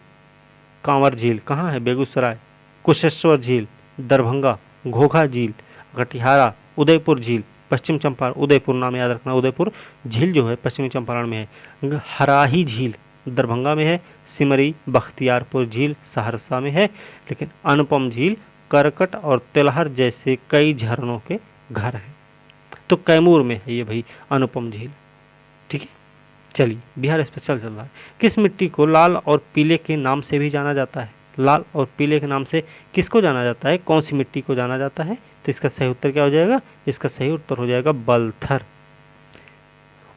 कांवर झील कहाँ है? बेगूसराय। कुशेश्वर झील दरभंगा, घोघा झील कटिहारा, उदयपुर झील पश्चिम चंपारण, उदयपुर नाम याद रखना, उदयपुर झील जो है पश्चिमी चंपारण में है। हराही झील दरभंगा में है। सिमरी बख्तियारपुर झील सहरसा में है। लेकिन अनुपम झील करकट और तेलहर जैसे कई झरनों के घर हैं। तो कैमूर में है ये भाई अनुपम झील, ठीक है। चलिए बिहार स्पेशल चल रहा है। किस मिट्टी को लाल और पीले के नाम से भी जाना जाता है? लाल और पीले के नाम से किसको जाना जाता है? कौन सी मिट्टी को जाना जाता है? तो इसका सही उत्तर क्या हो जाएगा? इसका सही उत्तर हो जाएगा बलथर।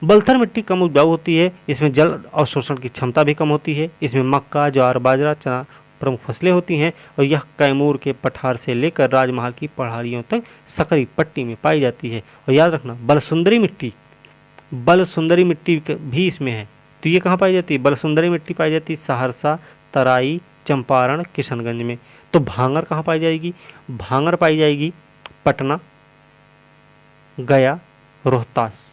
बलथर मिट्टी कम उपजाऊ होती है, इसमें जल अवशोषण की क्षमता भी कम होती है। इसमें मक्का, ज्वार, बाजरा, चना प्रमुख फसलें होती हैं, और यह कैमूर के पठार से लेकर राजमहल की पहाड़ियों तक सकरी पट्टी में पाई जाती है। और याद रखना बलसुंदरी मिट्टी भी इसमें है। तो ये कहाँ पाई जाती है? बलसुंदरी मिट्टी पाई जाती है सहरसा, तराई, चंपारण, किशनगंज में। तो भांगर कहाँ पाई जाएगी? भांगर पाई जाएगी पटना, गया, रोहतास।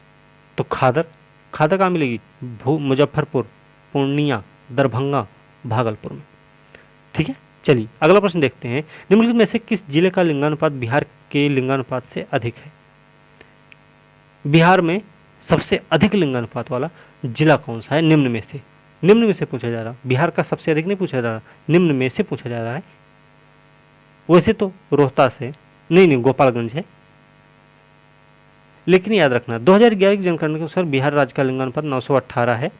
तो खादर कहाँ मिलेगी? मुजफ्फरपुर, पूर्णिया, दरभंगा, भागलपुर में, ठीक है। चलिए अगला प्रश्न देखते हैं, निम्नलिखित में से किस जिले का लिंगानुपात बिहार के लिंगानुपात से अधिक है? बिहार में सबसे अधिक लिंगानुपात वाला जिला कौन सा है? निम्न में से पूछा जा रहा, बिहार का सबसे अधिक नहीं पूछा जा रहा, निम्न में से पूछा जा रहा है। वैसे तो रोहतास है, नहीं गोपालगंज है, लेकिन याद रखना 2011 की जनगणना के अनुसार बिहार राज्य का लिंगानुपात 918 है।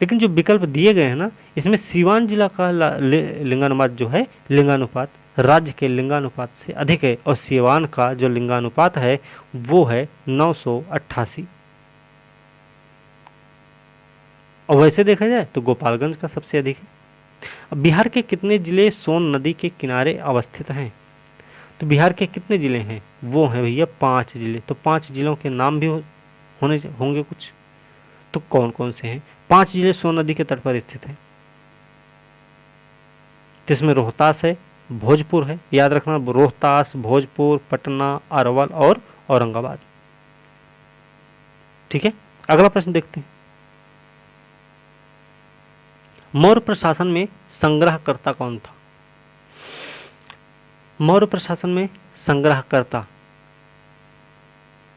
लेकिन जो विकल्प दिए गए हैं ना, इसमें सीवान जिला का लिंगानुपात जो है, लिंगानुपात राज्य के लिंगानुपात से अधिक है, और सीवान का जो लिंगानुपात है वो है 988। और वैसे देखा जाए तो गोपालगंज का सबसे अधिक है। अब बिहार के कितने जिले सोन नदी के किनारे अवस्थित हैं? तो बिहार के कितने जिले हैं? वो हैं भैया 5 जिले। तो 5 जिलों के नाम भी होंगे कुछ। तो कौन कौन से हैं? 5 जिले सोन नदी के तट पर स्थित हैं, जिसमें रोहतास है, भोजपुर है, याद रखना, रोहतास, भोजपुर, पटना, अरवल और औरंगाबाद। ठीक है, अगला प्रश्न देखते हैं। मौर्य प्रशासन में संग्रहकर्ता कौन था? मौर्य प्रशासन में संग्रहकर्ता,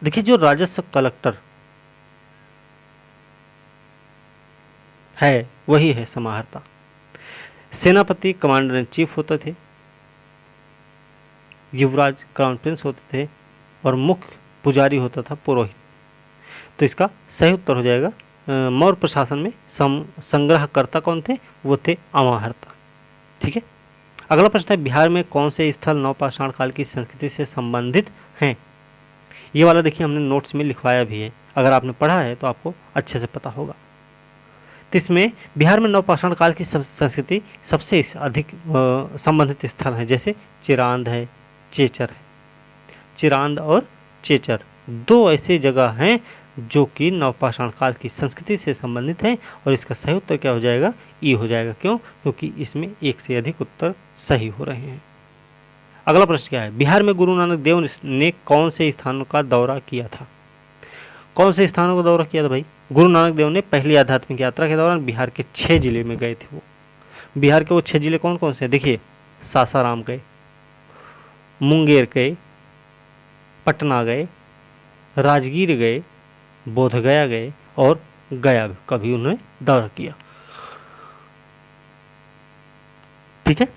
देखिए जो राजस्व कलेक्टर है वही है समाहर्ता। सेनापति कमांडर इन चीफ होते थे, युवराज क्राउन प्रिंस होते थे और मुख्य पुजारी होता था पुरोहित। तो इसका सही उत्तर हो जाएगा मौर्य प्रशासन में संग्रहकर्ता कौन थे? वो थे अमाहर्ता। ठीक है, अगला प्रश्न है, बिहार में कौन से स्थल नवपाषाण काल की संस्कृति से संबंधित हैं? ये वाला देखिए हमने नोट्स में लिखवाया भी है, अगर आपने पढ़ा है तो आपको अच्छे से पता होगा। तो इसमें बिहार में नवपाषाण काल की संस्कृति सबसे अधिक संबंधित स्थल है, जैसे चिरांद है, चेचर है। चिरांद और चेचर 2 ऐसे जगह हैं जो कि नवपाषाण काल की संस्कृति से संबंधित हैं, और इसका सही उत्तर क्या हो जाएगा? ई हो जाएगा। क्यों? क्योंकि इसमें एक से अधिक उत्तर सही हो रहे हैं। अगला प्रश्न क्या है, बिहार में गुरु नानक देव ने कौन से स्थानों का दौरा किया था? कौन से स्थानों का दौरा किया था भाई? गुरु नानक देव ने पहली आध्यात्मिक यात्रा के दौरान बिहार के 6 जिले में गए थे। वो बिहार के वो 6 जिले कौन कौन से? देखिए, सासाराम गए, मुंगेर गए, पटना गए, राजगीर गए, बोधगया गए और गया का भी उन्होंने दौरा किया। ठीक है,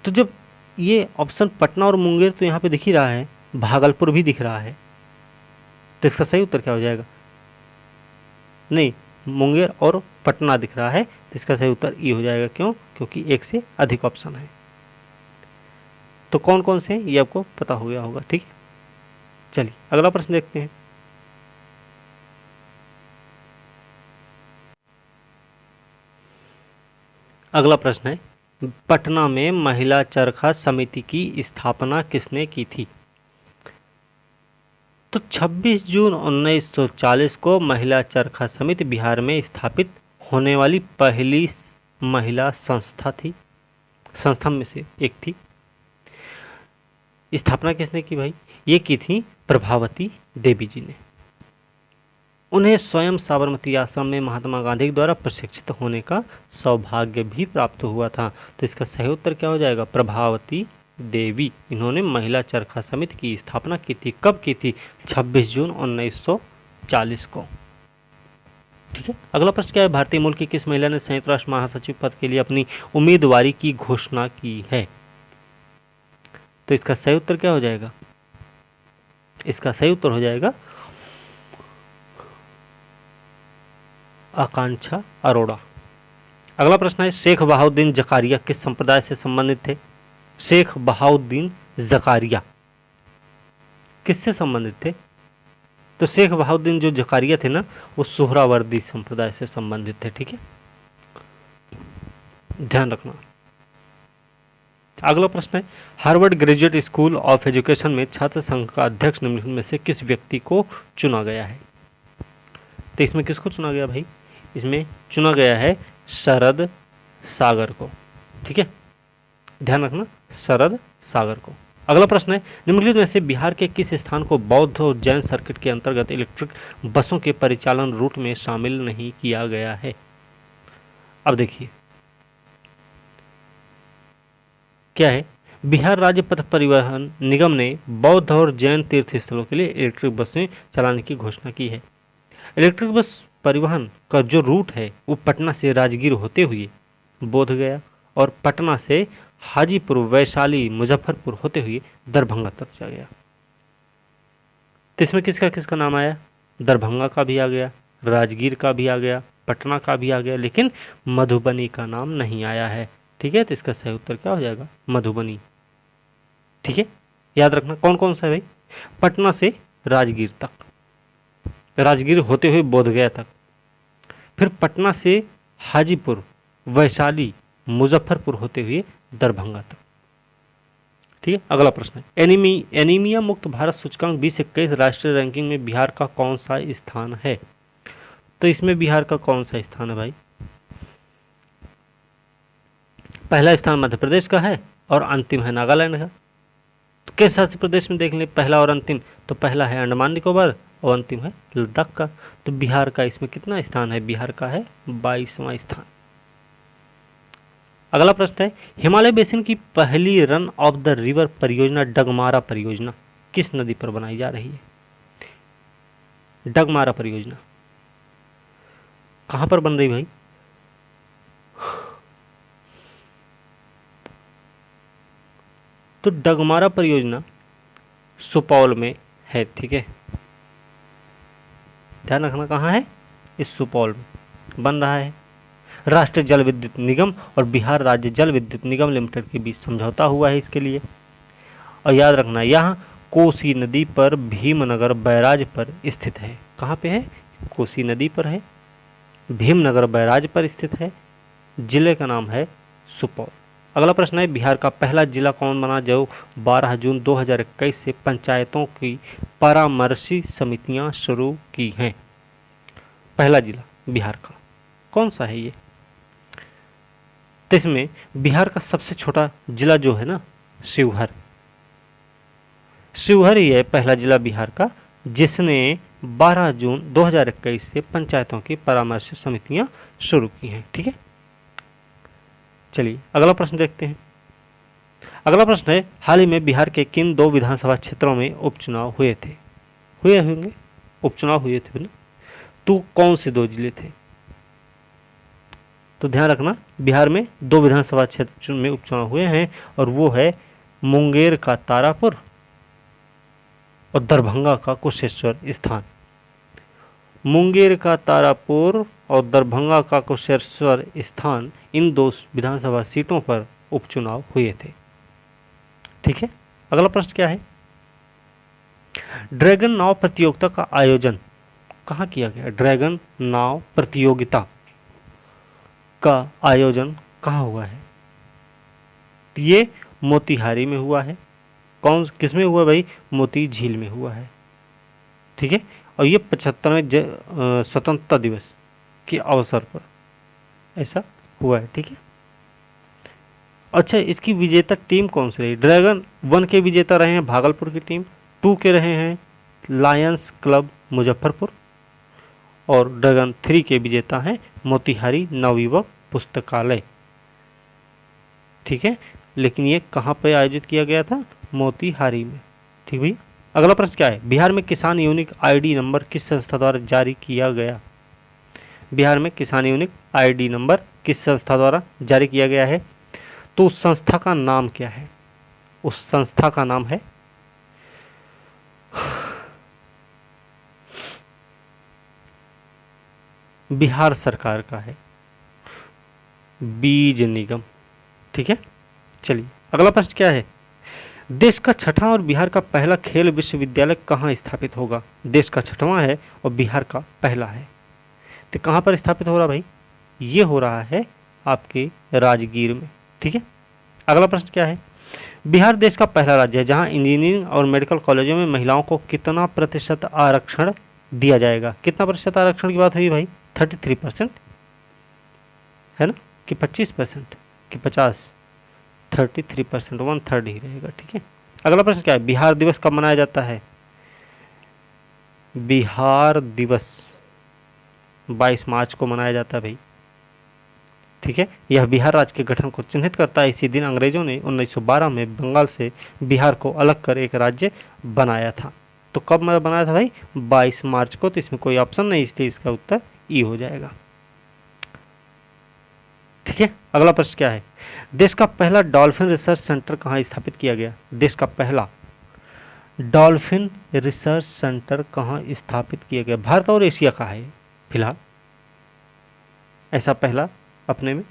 तो जब ये ऑप्शन पटना और मुंगेर तो यहाँ पे दिख ही रहा है, भागलपुर भी दिख रहा है, तो इसका सही उत्तर क्या हो जाएगा? नहीं, मुंगेर और पटना दिख रहा है, तो इसका सही उत्तर ई हो जाएगा। क्यों? क्योंकि एक से अधिक ऑप्शन है। तो कौन कौन से हैं ये आपको पता हो गया होगा। ठीक है, चलिए अगला प्रश्न देखते हैं। अगला प्रश्न है, पटना में महिला चरखा समिति की स्थापना किसने की थी? तो 26 जून 1940 को महिला चरखा समिति बिहार में स्थापित होने वाली पहली महिला संस्था थी, संस्था में से एक थी। स्थापना किसने की भाई? ये की थी प्रभावती देवी जी ने। उन्हें स्वयं साबरमती आश्रम में महात्मा गांधी द्वारा प्रशिक्षित होने का सौभाग्य भी प्राप्त हुआ था। तो इसका सही उत्तर क्या हो जाएगा? प्रभावती देवी। इन्होंने महिला चरखा समिति की स्थापना की थी। कब की थी? 26 जून 1940 को। ठीक है, अगला प्रश्न क्या है, भारतीय मूल की किस महिला ने संयुक्त राष्ट्र महासचिव पद के लिए अपनी उम्मीदवारी की घोषणा की है? तो इसका सही उत्तर क्या हो जाएगा? इसका सही उत्तर हो जाएगा आकांक्षा अरोड़ा। अगला प्रश्न है, शेख बहाउद्दीन जकारिया किस संप्रदाय से संबंधित थे? शेख बहाउद्दीन जकारिया किससे संबंधित थे? तो शेख बहाउद्दीन जो जकारिया थे ना, वो सुहरावर्दी संप्रदाय से संबंधित थे। ठीक है, ध्यान रखना। अगला प्रश्न है, Harvard graduate school of education में छात्र संघ का अध्यक्ष निम्नलिखित में से किस व्यक्ति को चुना गया है? तो इसमें किसको चुना गया भाई? इसमें चुना गया है शरद सागर को। ठीक है, ध्यान रखना, शरद सागर को। अगला प्रश्न है, निम्नलिखित में से बिहार के किस स्थान को बौद्ध और जैन सर्किट के अंतर्गत इलेक्ट्रिक बसों के परिचालन रूट में शामिल नहीं किया गया है? अब देखिए क्या है, बिहार राज्य पथ परिवहन निगम ने बौद्ध और जैन तीर्थ स्थलों के लिए इलेक्ट्रिक बसें चलाने की घोषणा की है। इलेक्ट्रिक बस परिवहन का जो रूट है वो पटना से राजगीर होते हुए बोधगया और पटना से हाजीपुर, वैशाली, मुजफ्फरपुर होते हुए दरभंगा तक जा गया। तो इसमें किसका किसका नाम आया? दरभंगा का भी आ गया, राजगीर का भी आ गया, पटना का भी आ गया, लेकिन मधुबनी का नाम नहीं आया है। ठीक है, तो इसका सही उत्तर क्या हो जाएगा? मधुबनी। ठीक है, याद रखना कौन कौन सा है भाई? पटना से राजगीर तक, राजगीर होते हुए बोधगया तक, फिर पटना से हाजीपुर, वैशाली, मुजफ्फरपुर होते हुए दरभंगा तक। ठीक है, अगला प्रश्न है, एनीमिया मुक्त भारत सूचकांक 2021 राष्ट्रीय रैंकिंग में बिहार का कौन सा स्थान है? तो इसमें बिहार का कौन सा स्थान है भाई? पहला स्थान मध्य प्रदेश का है और अंतिम है नागालैंड का। तो किस शासित प्रदेश में देख लें पहला और अंतिम, तो पहला है अंडमान निकोबार और अंतिम है लद्दाख का। तो बिहार का इसमें कितना स्थान है? बिहार का है 22वां स्थान। अगला प्रश्न है, हिमालय बेसिन की पहली रन ऑफ द रिवर परियोजना डगमारा परियोजना किस नदी पर बनाई जा रही है? डगमारा परियोजना कहां पर बन रही भाई? तो डगमारा परियोजना सुपौल में है। ठीक है, ध्यान रखना कहाँ है? इस सुपौल में बन रहा है। राष्ट्रीय जल विद्युत निगम और बिहार राज्य जल विद्युत निगम लिमिटेड के बीच समझौता हुआ है इसके लिए। और याद रखना यहाँ कोसी नदी पर भीमनगर बैराज पर स्थित है। कहाँ पे है? कोसी नदी पर है, भीमनगर बैराज पर स्थित है। जिले का नाम है सुपौल। अगला प्रश्न है, बिहार का पहला जिला कौन बना जो 12 जून 2021 से पंचायतों की परामर्शी समितियां शुरू की हैं? पहला जिला बिहार का कौन सा है ये? तो इसमें बिहार का सबसे छोटा जिला जो है ना, शिवहर। शिवहर ही है पहला जिला बिहार का जिसने 12 जून 2021 से पंचायतों की परामर्श समितियां शुरू की हैं। ठीक है, चलिए अगला प्रश्न देखते हैं। अगला प्रश्न है, हाल ही में बिहार के किन 2 विधानसभा क्षेत्रों में उपचुनाव हुए थे? हुए होंगे, उपचुनाव हुए थे ना, तो कौन से 2 जिले थे? तो ध्यान रखना बिहार में 2 विधानसभा क्षेत्र में उपचुनाव हुए हैं और वो है मुंगेर का तारापुर और दरभंगा का कुशेश्वर स्थान। मुंगेर का तारापुर और दरभंगा का कुशेश्वर स्थान, इन 2 विधानसभा सीटों पर उपचुनाव हुए थे। ठीक है, अगला प्रश्न क्या है, ड्रैगन नाव प्रतियोगिता का आयोजन कहाँ किया गया? ड्रैगन नाव प्रतियोगिता का आयोजन कहाँ हुआ है? ये मोतिहारी में हुआ है। कौन किस में हुआ भाई? मोती झील में हुआ है। ठीक है, और ये 75वें स्वतंत्रता दिवस के अवसर पर ऐसा हुआ है। ठीक है, अच्छा इसकी विजेता टीम कौन सी रही? ड्रैगन 1 के विजेता रहे हैं भागलपुर की टीम, 2 के रहे हैं लायंस क्लब मुजफ्फरपुर और ड्रैगन 3 के विजेता हैं मोतिहारी नवयुवक पुस्तकालय। ठीक है, लेकिन ये कहाँ पे आयोजित किया गया था? मोतिहारी में। ठीक भैया, अगला प्रश्न क्या है, बिहार में किसान यूनिक आईडी नंबर किस संस्था द्वारा जारी किया गया? बिहार में किसान यूनिक आईडी नंबर किस संस्था द्वारा जारी किया गया है? तो उस संस्था का नाम क्या है? उस संस्था का नाम है बिहार सरकार का है बीज निगम। ठीक है, चलिए अगला प्रश्न क्या है, देश का 6वां और बिहार का पहला खेल विश्वविद्यालय कहाँ स्थापित होगा? देश का 6वां है और बिहार का पहला है, तो कहाँ पर स्थापित हो रहा भाई? ये हो रहा है आपके राजगीर में। ठीक है, अगला प्रश्न क्या है, बिहार देश का पहला राज्य है जहाँ इंजीनियरिंग और मेडिकल कॉलेजों में महिलाओं को कितना प्रतिशत आरक्षण दिया जाएगा? कितना प्रतिशत आरक्षण की बात हुई भाई? 33% है ना, कि 25% कि 50? 33%, 1/3 ही रहेगा। ठीक है, अगला प्रश्न क्या है, बिहार दिवस कब मनाया जाता है? बिहार दिवस 22 मार्च को मनाया जाता है भाई। ठीक है, यह बिहार राज्य के गठन को चिन्हित करता है। इसी दिन अंग्रेजों ने 1912 में बंगाल से बिहार को अलग कर एक राज्य बनाया था। तो कब बनाया था भाई? 22 मार्च को। तो इसमें कोई ऑप्शन नहीं, इसलिए इसका उत्तर ई हो जाएगा। ठीक है, अगला प्रश्न क्या है, देश का पहला डॉल्फिन रिसर्च सेंटर कहाँ स्थापित किया गया? देश का पहला डॉल्फिन रिसर्च सेंटर कहाँ स्थापित किया गया? भारत और एशिया का है फिलहाल ऐसा पहला अपने में।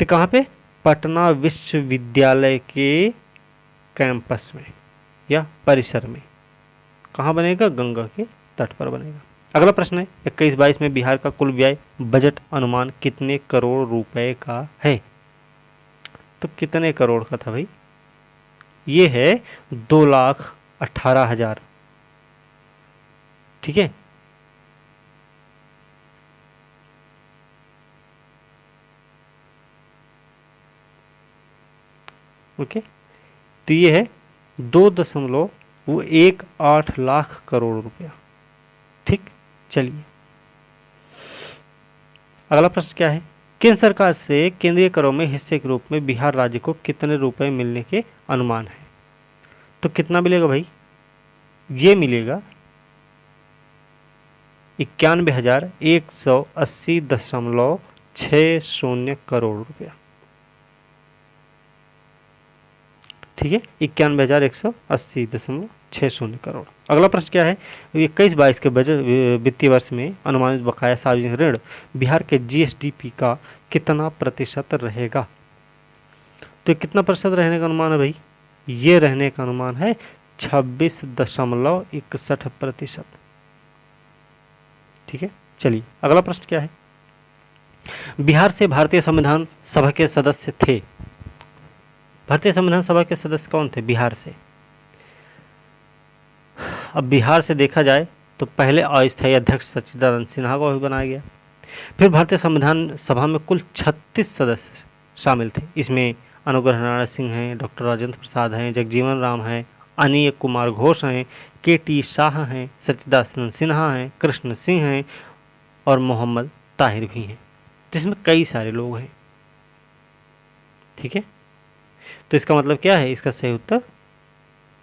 तो कहाँ पे? पटना विश्वविद्यालय के कैंपस में या परिसर में। कहाँ बनेगा? गंगा के तट पर बनेगा। अगला प्रश्न है, 21-22 में बिहार का कुल व्यय बजट अनुमान कितने करोड़ रुपए का है? तो कितने करोड़ का था भाई? ये है 2,18,000। ठीक है, ओके, तो ये है 2.18 लाख करोड़ रुपया। ठीक, चलिए अगला प्रश्न क्या है, केंद्र सरकार से केंद्रीय करों में हिस्से के रूप में बिहार राज्य को कितने रुपए मिलने के अनुमान है? तो कितना मिलेगा भाई, ये मिलेगा 91,180.60 करोड़ रुपया। ठीक है, 91,180.60 करोड़। अगला प्रश्न क्या है, 21-22 के बजट वित्तीय वर्ष में अनुमानित बकाया सार्वजनिक ऋण बिहार के जीएसडीपी का कितना प्रतिशत रहेगा? तो कितना प्रतिशत रहने का अनुमान है भाई, ये रहने का अनुमान है 26.61%। ठीक है, चलिए अगला प्रश्न क्या है, बिहार से भारतीय संविधान सभा के सदस्य थे, भारतीय संविधान सभा के सदस्य कौन थे बिहार से? अब बिहार से देखा जाए तो पहले अस्थायी अध्यक्ष सच्चिदानंद सिन्हा को भी बनाया गया। फिर भारतीय संविधान सभा में कुल 36 सदस्य शामिल थे। इसमें अनुग्रह नारायण सिंह हैं, डॉक्टर राजेंद्र प्रसाद हैं, जगजीवन राम हैं, अनीय कुमार घोष हैं, के.टी. शाह हैं, सच्चिदानंद सिन्हा हैं, कृष्ण सिंह हैं और मोहम्मद ताहिर भी हैं, जिसमें कई सारे लोग हैं। ठीक है, तो इसका मतलब क्या है, इसका सही उत्तर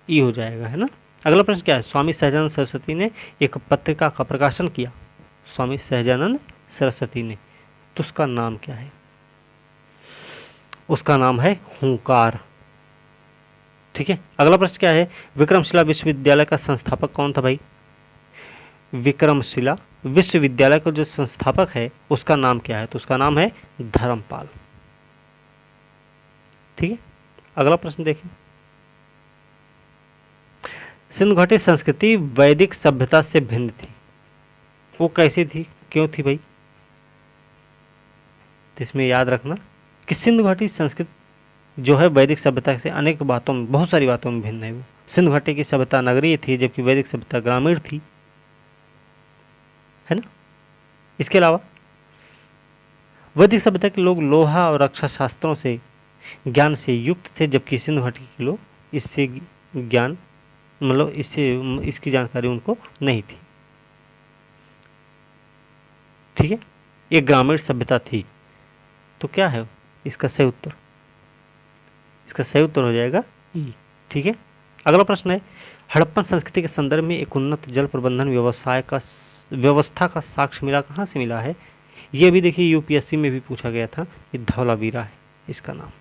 ई हो जाएगा, है ना। अगला प्रश्न क्या है, स्वामी सहजानंद सरस्वती ने एक पत्रिका का प्रकाशन किया, स्वामी सहजानंद सरस्वती ने, तो उसका नाम क्या है? उसका नाम है हुंकार। ठीक है, अगला प्रश्न क्या है, विक्रमशिला विश्वविद्यालय का संस्थापक कौन था भाई? विक्रमशिला विश्वविद्यालय का जो संस्थापक है उसका नाम क्या है? तो उसका नाम है धर्मपाल। ठीक है, अगला प्रश्न देखिए, सिंधु घाटी संस्कृति वैदिक सभ्यता से भिन्न थी, वो कैसी थी, क्यों थी भाई? तो इसमें याद रखना कि सिंधु घाटी संस्कृति जो है वैदिक सभ्यता से अनेक बातों में, बहुत सारी बातों में भिन्न है। वो सिंधु घाटी की सभ्यता नगरीय थी जबकि वैदिक सभ्यता ग्रामीण थी, है ना। इसके अलावा वैदिक सभ्यता के लोग लोहा और रक्षा शास्त्रों से ज्ञान से युक्त थे, जबकि सिंधु घाटी के लोग इससे ज्ञान मतलब इसकी जानकारी उनको नहीं थी। ठीक है, ये ग्रामीण सभ्यता थी, तो क्या है इसका सही उत्तर? इसका सही उत्तर हो जाएगा ई। ठीक है, अगला प्रश्न है, हड़प्पन संस्कृति के संदर्भ में एक उन्नत जल प्रबंधन व्यवस्था का साक्ष्य मिला, कहाँ से मिला है? ये भी देखिए यूपीएससी में भी पूछा गया था, ये धौलावीरा है इसका नाम।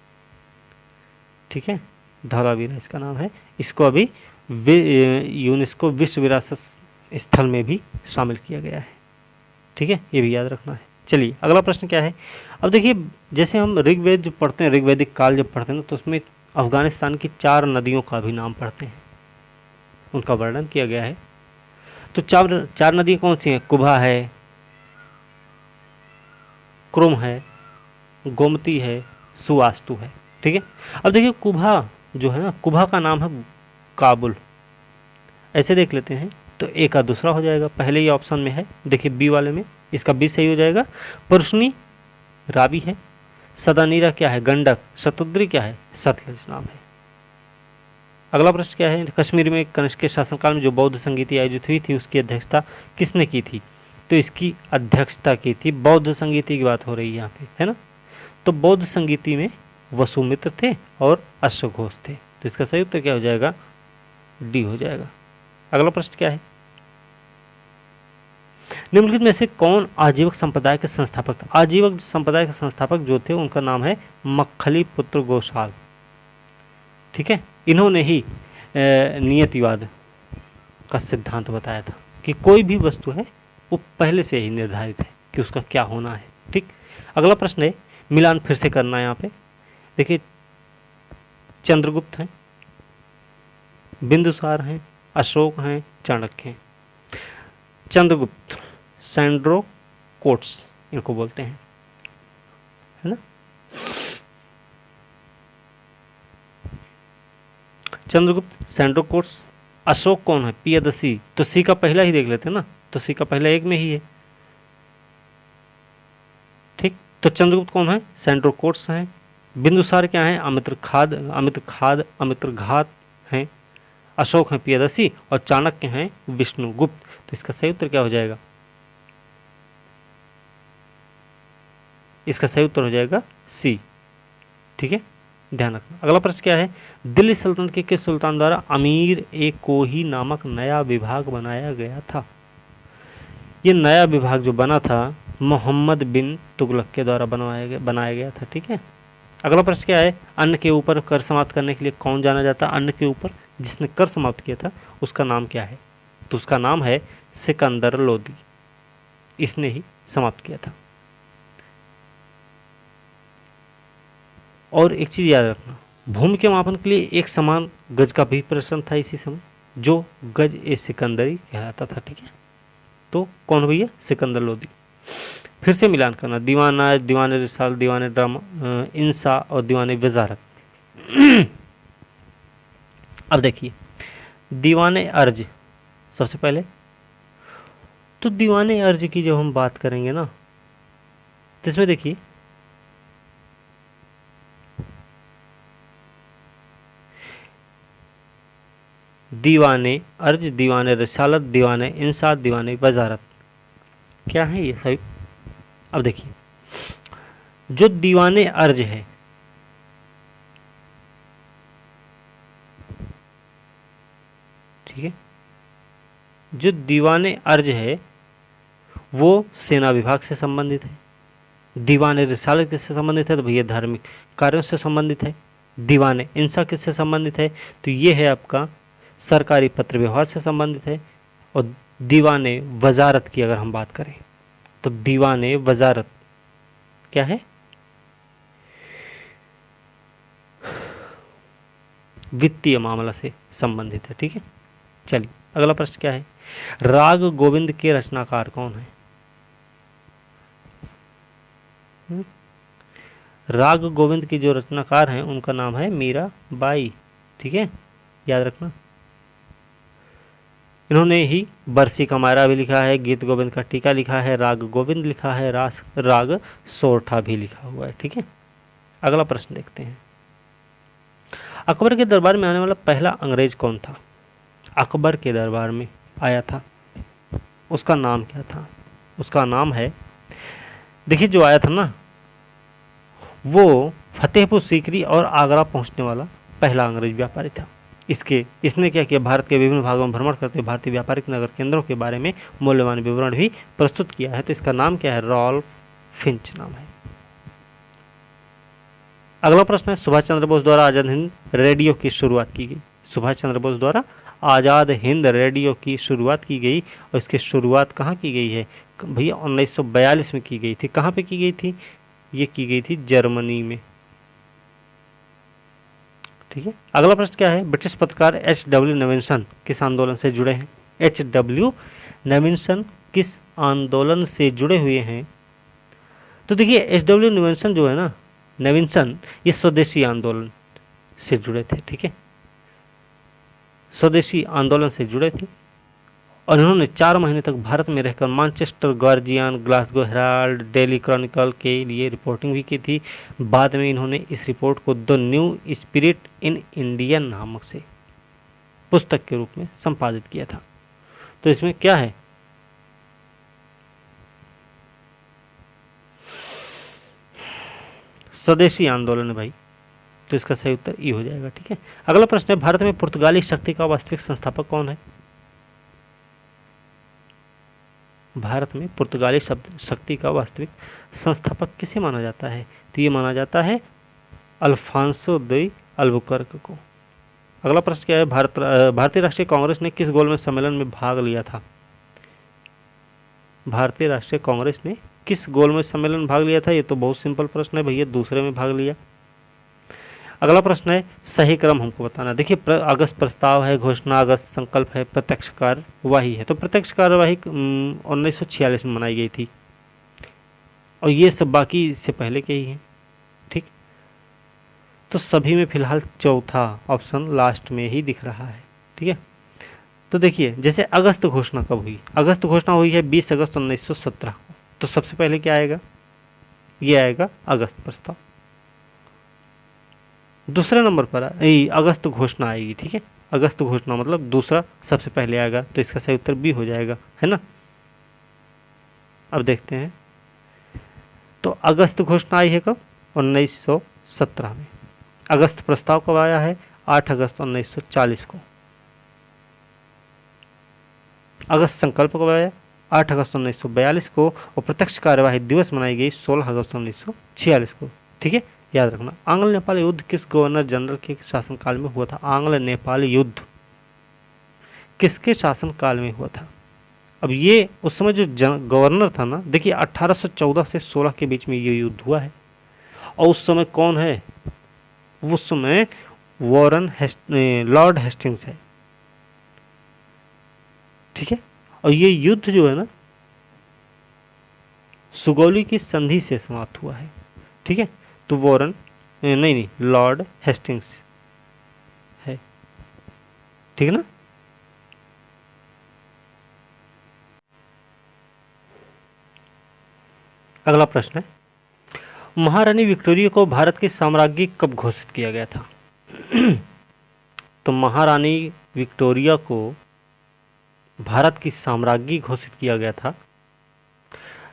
ठीक है, धौलावीरा इसका नाम है। इसको अभी यूनेस्को विश्व विरासत स्थल में भी शामिल किया गया है। ठीक है, ये भी याद रखना है। चलिए अगला प्रश्न क्या है, अब देखिए जैसे हम ऋग्वेद जो पढ़ते हैं, ऋग्वैदिक काल जब पढ़ते हैं ना, तो उसमें अफगानिस्तान की 4 नदियों का भी नाम पढ़ते हैं, उनका वर्णन किया गया है। तो 4 नदी कौन सी हैं? कुभा है, क्रुम है, गोमती है, सुवास्तु है। ठीक है, अब देखिए कुभा जो है ना, कुभा का नाम है काबुल, ऐसे देख लेते हैं तो ए का दूसरा हो जाएगा, पहले ही ऑप्शन में है, देखिए बी वाले में, इसका बी सही हो जाएगा। पुरुषनी रावी है, सदानीरा क्या है? गंडक, शतुद्री क्या है? सतलज नाम है। अगला प्रश्न क्या है, कश्मीर में कनिष्क के शासनकाल में जो बौद्ध संगीति आयोजित हुई थी उसकी अध्यक्षता किसने की थी? तो इसकी अध्यक्षता की थी, बौद्ध संगीति की बात हो रही है यहाँ पे, है ना। तो बौद्ध संगीति में वसुमित्र थे और अश्वघोष थे, तो इसका सही उत्तर क्या हो जाएगा? डी हो जाएगा। अगला प्रश्न क्या है, निम्नलिखित में से कौन आजीवक संप्रदाय के संस्थापक था? आजीवक संप्रदाय के संस्थापक जो थे उनका नाम है मक्खली पुत्र गोशाल। ठीक है, इन्होंने ही नियतिवाद का सिद्धांत बताया था कि कोई भी वस्तु है वो पहले से ही निर्धारित है कि उसका क्या होना है। ठीक, अगला प्रश्न है, मिलान फिर से करना है यहाँ पे। देखिए चंद्रगुप्त हैं, बिंदुसार हैं, अशोक हैं, चाणक्य हैं। चंद्रगुप्त, सैंड्रोकोट्स इनको बोलते हैं, है ना। चंद्रगुप्त, सैंड्रोकोट्स, अशोक कौन है? पियदसी, तो सी का पहला ही देख लेते हैं ना, तो सी का पहला एक में ही है। ठीक, तो चंद्रगुप्त कौन है? सैंड्रोकोट्स हैं, बिंदुसार क्या है? अमित्र घात हैं, अशोक हैं प्रियदर्शी और चाणक्य हैं विष्णुगुप्त। तो इसका सही उत्तर क्या हो जाएगा? इसका सही उत्तर हो जाएगा सी। ठीक है, ध्यान रखना। अगला प्रश्न क्या है? दिल्ली सल्तनत के किस सुल्तान द्वारा अमीर ए कोही नामक नया विभाग बनाया गया था? ये नया विभाग जो बना था मोहम्मद बिन तुगलक के द्वारा बनाया गया था। ठीक है। अगला प्रश्न क्या है? अन्न के ऊपर कर समाप्त करने के लिए कौन जाना जाता है? अन्न के ऊपर जिसने कर समाप्त किया था उसका नाम क्या है? तो उसका नाम है सिकंदर लोदी, इसने ही समाप्त किया था। और एक चीज याद रखना, भूमि के मापन के लिए एक समान गज का भी प्रश्न था इसी समय, जो गज ए सिकंदरी कहलाता था। ठीक है, तो कौन भैया? सिकंदर लोदी। फिर से मिलान करना, दीवाना, दीवाने रिसाल, दीवाने ड्रामा, इंसा और दीवाने वजारत। अब देखिए दीवाने अर्ज सबसे पहले, तो दीवाने अर्ज की जब हम बात करेंगे ना, तो इसमें देखिए दीवाने अर्ज, दीवाने रिसालत, दीवाने इंसात, दीवाने वजारत, क्या है ये सभी? अब देखिए जो दीवाने अर्ज है, ठीक है, जो दीवाने अर्ज है वो सेना विभाग से संबंधित है। दीवाने रिसालत किससे संबंधित है? तो भैया धार्मिक कार्यों से संबंधित है। दीवाने इंसा किससे संबंधित है? तो ये है आपका सरकारी पत्र व्यवहार से संबंधित है। और दीवाने वजारत की अगर हम बात करें तो दीवाने वजारत क्या है? वित्तीय मामला से संबंधित है। ठीक है, चलिए अगला प्रश्न क्या है? राग गोविंद के रचनाकार कौन है? राग गोविंद की जो रचनाकार हैं उनका नाम है मीराबाई। ठीक है, याद रखना। इन्होंने ही बरसी का मायरा भी लिखा है, गीत गोविंद का टीका लिखा है, राग गोविंद लिखा है, राग सोरठा भी लिखा हुआ है। ठीक है, अगला प्रश्न देखते हैं। अकबर के दरबार में आने वाला पहला अंग्रेज कौन था? अकबर के दरबार में आया था, उसका नाम क्या था? उसका नाम है, देखिए जो आया था ना वो फतेहपुर सीकरी और आगरा पहुंचने वाला पहला अंग्रेज व्यापारी था। इसने क्या किया? भारत के विभिन्न भागों में भ्रमण करते हुए भारतीय व्यापारिक नगर केंद्रों के बारे में मूल्यवान विवरण भी प्रस्तुत किया है। तो इसका नाम क्या है? रॉल्फ फिंच नाम है। अगला प्रश्न है, सुभाष चंद्र बोस द्वारा आजाद हिंद रेडियो की शुरुआत की गई। सुभाष चंद्र बोस द्वारा आजाद हिंद रेडियो की शुरुआत की गई और इसकी शुरुआत कहाँ की गई है भैया? 1942 में की गई थी। कहाँ पे की गई थी? ये की गई थी जर्मनी में। ठीक है, अगला प्रश्न क्या है? ब्रिटिश पत्रकार H.W. नेविन्सन किस आंदोलन से जुड़े हैं? H.W. नेविन्सन किस आंदोलन से जुड़े हुए हैं? तो देखिए H.W. नेविन्सन जो है ना, नेविन्सन ये स्वदेशी आंदोलन से जुड़े थे। ठीक है, स्वदेशी आंदोलन से जुड़े थे और इन्होंने 4 महीने तक भारत में रहकर Manchester guardian, Glasgow Herald, daily Chronicle के लिए रिपोर्टिंग भी की थी। बाद में इन्होंने इस रिपोर्ट को the new spirit in Indian नामक से पुस्तक के रूप में संपादित किया था। तो इसमें क्या है? स्वदेशी आंदोलन है भाई, तो इसका सही उत्तर ई हो जाएगा। ठीक है, अगला प्रश्न है, भारत में पुर्तगाली शक्ति का वास्तविक संस्थापक कौन है? भारत में पुर्तगाली शक्ति का वास्तविक संस्थापक किसे माना जाता है? तो ये माना जाता है अल्फांसो द अल्बुकर्क को। अगला प्रश्न क्या है? भारतीय राष्ट्रीय कांग्रेस ने किस गोलमेज सम्मेलन में भाग लिया था? भारतीय राष्ट्रीय कांग्रेस ने किस गोलमेज सम्मेलन में भाग लिया था? ये तो बहुत सिंपल प्रश्न है भैया, दूसरे में भाग लिया। अगला प्रश्न है, सही क्रम हमको बताना। देखिए अगस्त प्रस्ताव है, घोषणा, अगस्त संकल्प है, प्रत्यक्ष कार्यवाही है। तो प्रत्यक्ष कार्यवाही 1946 में मनाई गई थी और ये सब बाकी इससे पहले के ही हैं। ठीक, तो सभी में फिलहाल चौथा ऑप्शन लास्ट में ही दिख रहा है। ठीक है, तो देखिए जैसे अगस्त घोषणा कब हुई? अगस्त घोषणा हुई है 20 अगस्त 1917 को। तो सबसे पहले क्या आएगा? ये आएगा अगस्त प्रस्ताव। दूसरे नंबर पर अगस्त घोषणा आएगी, ठीक है। अगस्त घोषणा मतलब दूसरा सबसे पहले आएगा, तो इसका सही उत्तर बी हो जाएगा, है ना। अब देखते हैं, तो अगस्त घोषणा आई है कब? 1917 में। अगस्त प्रस्ताव कब आया है? 8 अगस्त 1940 को। अगस्त संकल्प कब आया? 8 अगस्त 1942 को। और प्रत्यक्ष कार्यवाही दिवस मनाई गई 16 अगस्त 1946 को, ठीक है, याद रखना। आंग्ल नेपाल युद्ध किस गवर्नर जनरल के शासनकाल में हुआ था? आंग्ल नेपाल युद्ध किसके शासनकाल में हुआ था? अब ये उस समय जो गवर्नर था ना, देखिए 1814 से 16 के बीच में ये युद्ध हुआ है। और उस समय कौन है? उस समय लॉर्ड हेस्टिंग्स है, ठीक है। और ये युद्ध जो है ना, सुगौली की संधि से समाप्त हुआ है, ठीक है। तो नहीं, लॉर्ड हेस्टिंग्स है, ठीक है ना। अगला प्रश्न है, महारानी विक्टोरिया को भारत की साम्राज्ञी कब घोषित किया गया था? तो महारानी विक्टोरिया को भारत की साम्राज्ञी घोषित किया गया था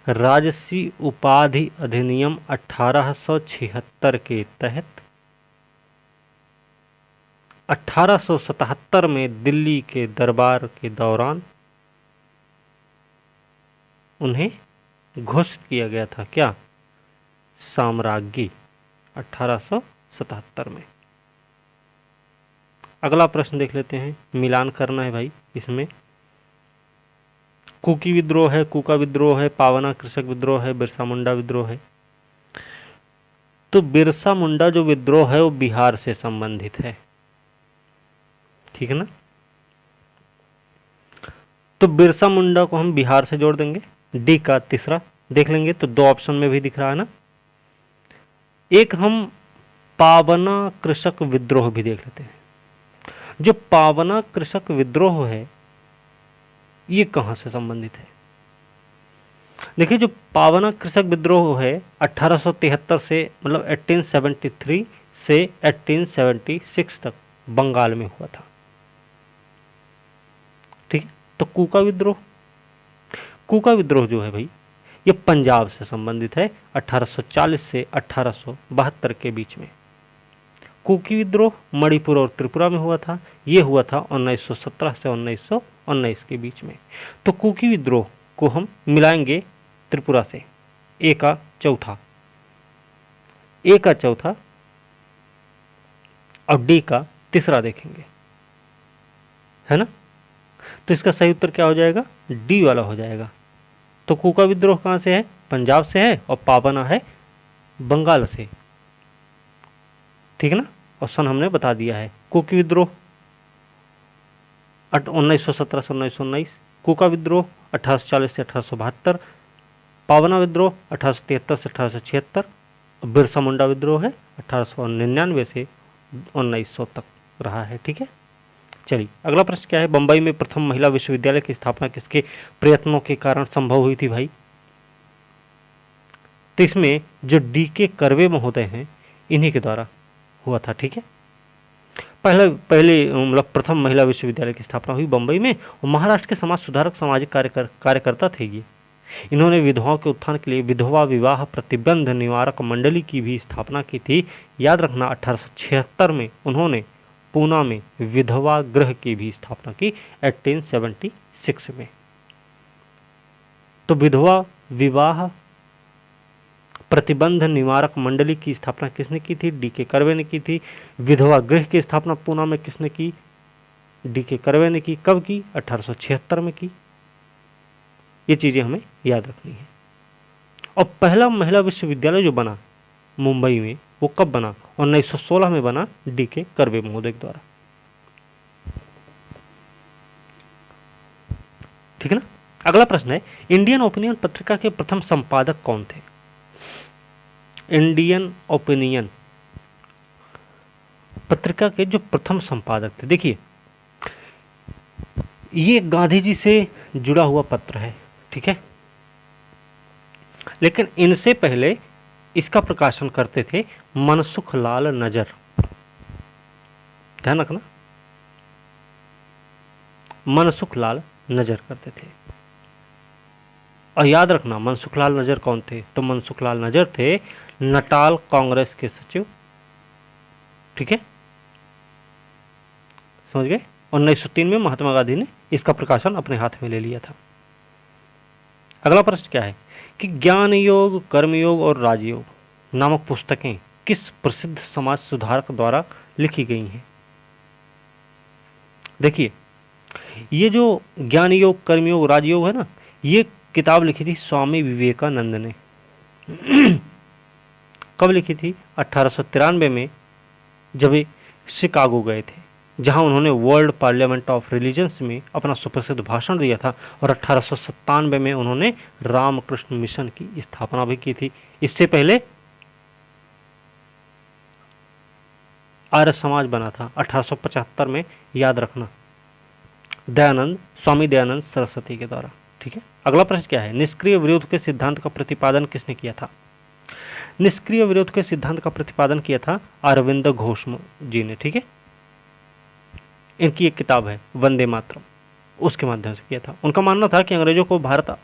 राजसी उपाधि अधिनियम 1876 के तहत। 1877 में दिल्ली के दरबार के दौरान उन्हें घोषित किया गया था, क्या? साम्राज्ञी, 1877 में। अगला प्रश्न देख लेते हैं, मिलान करना है भाई इसमें। कुकी विद्रोह है, कुका विद्रोह है, पावना कृषक विद्रोह है, बिरसा मुंडा विद्रोह है। तो बिरसा मुंडा जो विद्रोह है वो बिहार से संबंधित है, ठीक है ना। तो बिरसा मुंडा को हम बिहार से जोड़ देंगे। डी का तीसरा देख लेंगे, तो 2 ऑप्शन में भी दिख रहा है ना। एक हम पावना कृषक विद्रोह भी देख लेते हैं। जो पावना कृषक विद्रोह है ये कहां से संबंधित है? देखिए, जो पावना कृषक विद्रोह है 1873 से मतलब 1873 से 1876 तक बंगाल में हुआ था, ठीक है। तो कुका विद्रोह जो है भाई ये पंजाब से संबंधित है, 1840 से 1872 के बीच में। कुकी विद्रोह मणिपुर और त्रिपुरा में हुआ था, ये हुआ था 1917 से 1919 के बीच में। तो कुकी विद्रोह को हम मिलाएंगे त्रिपुरा से, ए का चौथा और डी का तीसरा देखेंगे, है ना। तो इसका सही उत्तर क्या हो जाएगा? डी वाला हो जाएगा। तो कुका विद्रोह कहां से है? पंजाब से है, और पावना है बंगाल से, ठीक है ना। और सन हमने बता दिया है। कुकी विद्रोह 1917 से 1919, कुका विद्रोह 1840 से 1872, पावना विद्रोह 1873 से 1876, बिरसा मुंडा विद्रोह है 1899 से 1900 तक रहा है, ठीक है। चलिए अगला प्रश्न क्या है, बंबई में प्रथम महिला विश्वविद्यालय की स्थापना किसके प्रयत्नों के कारण संभव हुई थी भाई? तो इसमें जो डी.के. कर्वे महोदय हैं इन्हीं के द्वारा हुआ था, ठीक है। पहले मतलब प्रथम महिला विश्वविद्यालय की स्थापना हुई बंबई में, और महाराष्ट्र के समाज सुधारक सामाजिक कार्यकर्ता थे ये। इन्होंने विधवाओं के उत्थान के लिए विधवा विवाह प्रतिबंध निवारक मंडली की भी स्थापना की थी। याद रखना 1876 में उन्होंने पूना में विधवा गृह की भी स्थापना की 1876 में। तो विधवा विवाह प्रतिबंध निवारक मंडली की स्थापना किसने की थी? डी.के. कर्वे ने की थी। विधवा गृह की स्थापना पूना में किसने की? डी.के. कर्वे ने की। कब की? 1876 में की। ये चीजें हमें याद रखनी है। और पहला महिला विश्वविद्यालय जो बना मुंबई में वो कब बना? 1916 में बना, डी.के. कर्वे महोदय द्वारा, ठीक है ना। अगला प्रश्न है, इंडियन ओपिनियन पत्रिका के प्रथम संपादक कौन थे? इंडियन ओपिनियन पत्रिका के जो प्रथम संपादक थे, देखिए ये गांधी जी से जुड़ा हुआ पत्र है, ठीक है। लेकिन इनसे पहले इसका प्रकाशन करते थे मनसुख लाल नजर, ध्यान रखना, मनसुख लाल नजर करते थे। और याद रखना मनसुख लाल नजर कौन थे, तो मनसुख लाल नजर थे नटाल कांग्रेस के सचिव। ठीक है, समझ गए। 1903 में महात्मा गांधी ने इसका प्रकाशन अपने हाथ में ले लिया था। अगला प्रश्न क्या है कि ज्ञान योग, कर्मयोग और राजयोग नामक पुस्तकें किस प्रसिद्ध समाज सुधारक द्वारा लिखी गई हैं। देखिए, ये जो ज्ञान योग, कर्मयोग, राजयोग है ना, ये किताब लिखी थी स्वामी विवेकानंद ने। कब लिखी थी? 1893 में, जब वे शिकागो गए थे, जहां उन्होंने वर्ल्ड पार्लियामेंट ऑफ रिलीजन्स में अपना सुप्रसिद्ध भाषण दिया था। और 1897 में उन्होंने रामकृष्ण मिशन की स्थापना भी की थी। इससे पहले आर्य समाज बना था 1875 में, याद रखना, दयानंद, स्वामी दयानंद सरस्वती के द्वारा। ठीक है, अगला प्रश्न क्या है, निष्क्रिय विरोध के सिद्धांत का प्रतिपादन किसने किया था। निष्क्रिय विरोध के सिद्धांत का प्रतिपादन किया था अरविंद घोष जी ने। ठीक है, इनकी एक किताब है वंदे मातरम, उसके माध्यम से किया था। उनका मानना था कि अंग्रेजों को भारत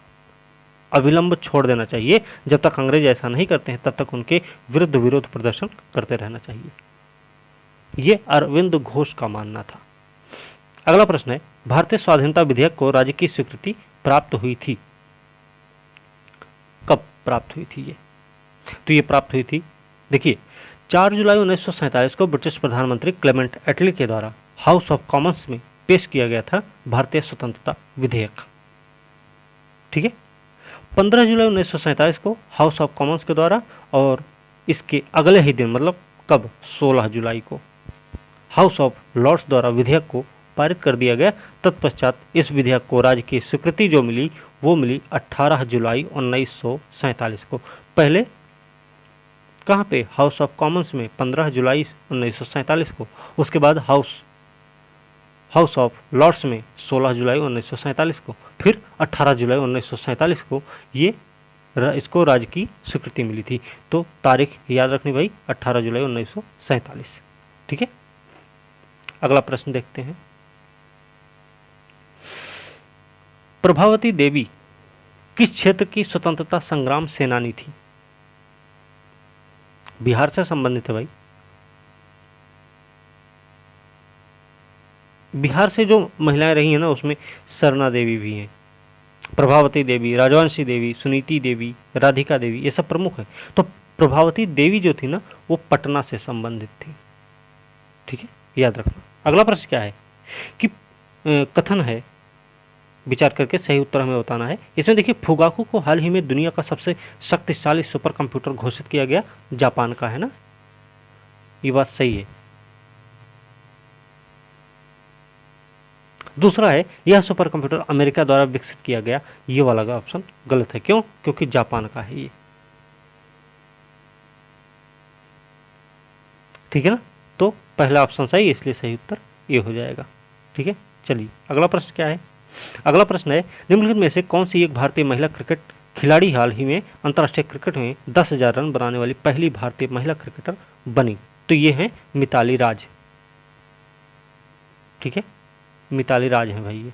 अविलंब छोड़ देना चाहिए। जब तक अंग्रेज ऐसा नहीं करते हैं तब तक उनके विरुद्ध विरोध प्रदर्शन करते रहना चाहिए। ये अरविंद घोष का मानना था। अगला प्रश्न है, भारतीय स्वाधीनता विधेयक को राज्य की स्वीकृति प्राप्त हुई थी। कब प्राप्त हुई थी ये? तो ये प्राप्त हुई थी, देखिए, 4 जुलाई 1947 को ब्रिटिश प्रधानमंत्री क्लेमेंट एटली के द्वारा हाउस ऑफ कॉमन्स में पेश किया गया था भारतीय स्वतंत्रता विधेयक। ठीक है, 15 जुलाई 1947 को हाउस ऑफ कॉमन्स के द्वारा, और इसके अगले ही दिन, मतलब कब, 16 जुलाई को हाउस ऑफ लॉर्ड्स द्वारा विधेयक को पारित कर दिया गया। तत्पश्चात इस विधेयक को राज्य की स्वीकृति जो मिली वो मिली 18 जुलाई 1947 को। पहले कहाँ पे? हाउस ऑफ कॉमन्स में 15 जुलाई 1947 को। उसके बाद हाउस ऑफ लॉर्ड्स में 16 जुलाई 1947 को। फिर 18 जुलाई 1947 को इसको राज्य की स्वीकृति मिली थी। तो तारीख याद रखनी भाई, 18 जुलाई 1947। ठीक है, अगला प्रश्न देखते हैं। प्रभावती देवी किस क्षेत्र की स्वतंत्रता संग्राम सेनानी थी? बिहार से संबंधित है भाई। बिहार से जो महिलाएं रही हैं ना, उसमें सरना देवी भी हैं, प्रभावती देवी, राजवंशी देवी, सुनीति देवी, राधिका देवी, ये सब प्रमुख हैं। तो प्रभावती देवी जो थी ना, वो पटना से संबंधित थी। ठीक है, याद रखना। अगला प्रश्न क्या है कि कथन है, विचार करके सही उत्तर हमें बताना है। इसमें देखिए, फुगाकू को हाल ही में दुनिया का सबसे शक्तिशाली सुपर कंप्यूटर घोषित किया गया, जापान का है ना, ये बात सही है। दूसरा है, यह सुपर कंप्यूटर अमेरिका द्वारा विकसित किया गया, ये वाला का ऑप्शन गलत है। क्यों? क्योंकि जापान का है ये। ठीक है ना, तो पहला ऑप्शन सही है, इसलिए सही उत्तर ये हो जाएगा। ठीक है, चलिए अगला प्रश्न क्या है। अगला प्रश्न है, निम्नलिखित में से कौन सी एक भारतीय महिला क्रिकेट खिलाड़ी हाल ही में अंतर्राष्ट्रीय क्रिकेट में 10,000 रन बनाने वाली पहली भारतीय महिला क्रिकेटर बनी? तो ये है मिताली राज। ठीक है, मिताली राज है भाई ये,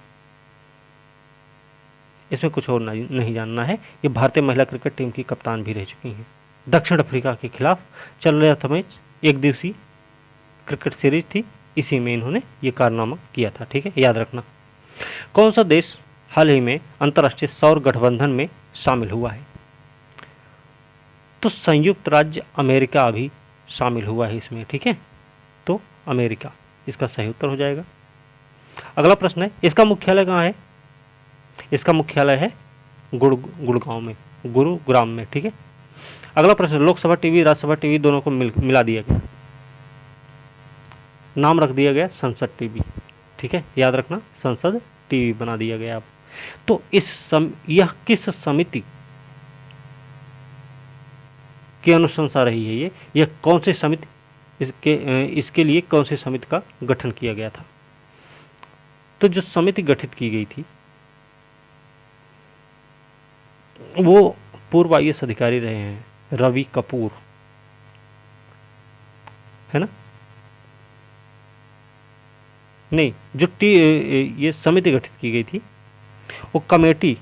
इसमें कुछ और नहीं जानना है। ये भारतीय महिला क्रिकेट टीम की कप्तान भी रह चुकी हैं। दक्षिण अफ्रीका के खिलाफ चल रहा था मैच, एक दिवसीय क्रिकेट सीरीज थी, इसी में इन्होंने ये कारनामा किया था। ठीक है, याद रखना। कौन सा देश हाल ही में अंतर्राष्ट्रीय सौर गठबंधन में शामिल हुआ है? तो संयुक्त राज्य अमेरिका भी शामिल हुआ है इसमें। ठीक है, तो अमेरिका इसका सही उत्तर हो जाएगा। अगला प्रश्न है, इसका मुख्यालय कहाँ है? इसका मुख्यालय है गुड़गांव में, गुरुग्राम में। ठीक है, अगला प्रश्न, लोकसभा टीवी राज्यसभा टीवी दोनों को मिला दिया गया, नाम रख दिया गया संसद टीवी। ठीक है, याद रखना, संसद टीवी बना दिया गया अब। तो यह किस समिति की अनुशंसा रही है? यह कौन सी समिति, इसके लिए कौन सी समिति का गठन किया गया था? तो जो समिति गठित की गई थी वो पूर्व IAS अधिकारी रहे हैं रवि कपूर, है ना। नहीं, जो ये समिति गठित की गई थी वो कमेटी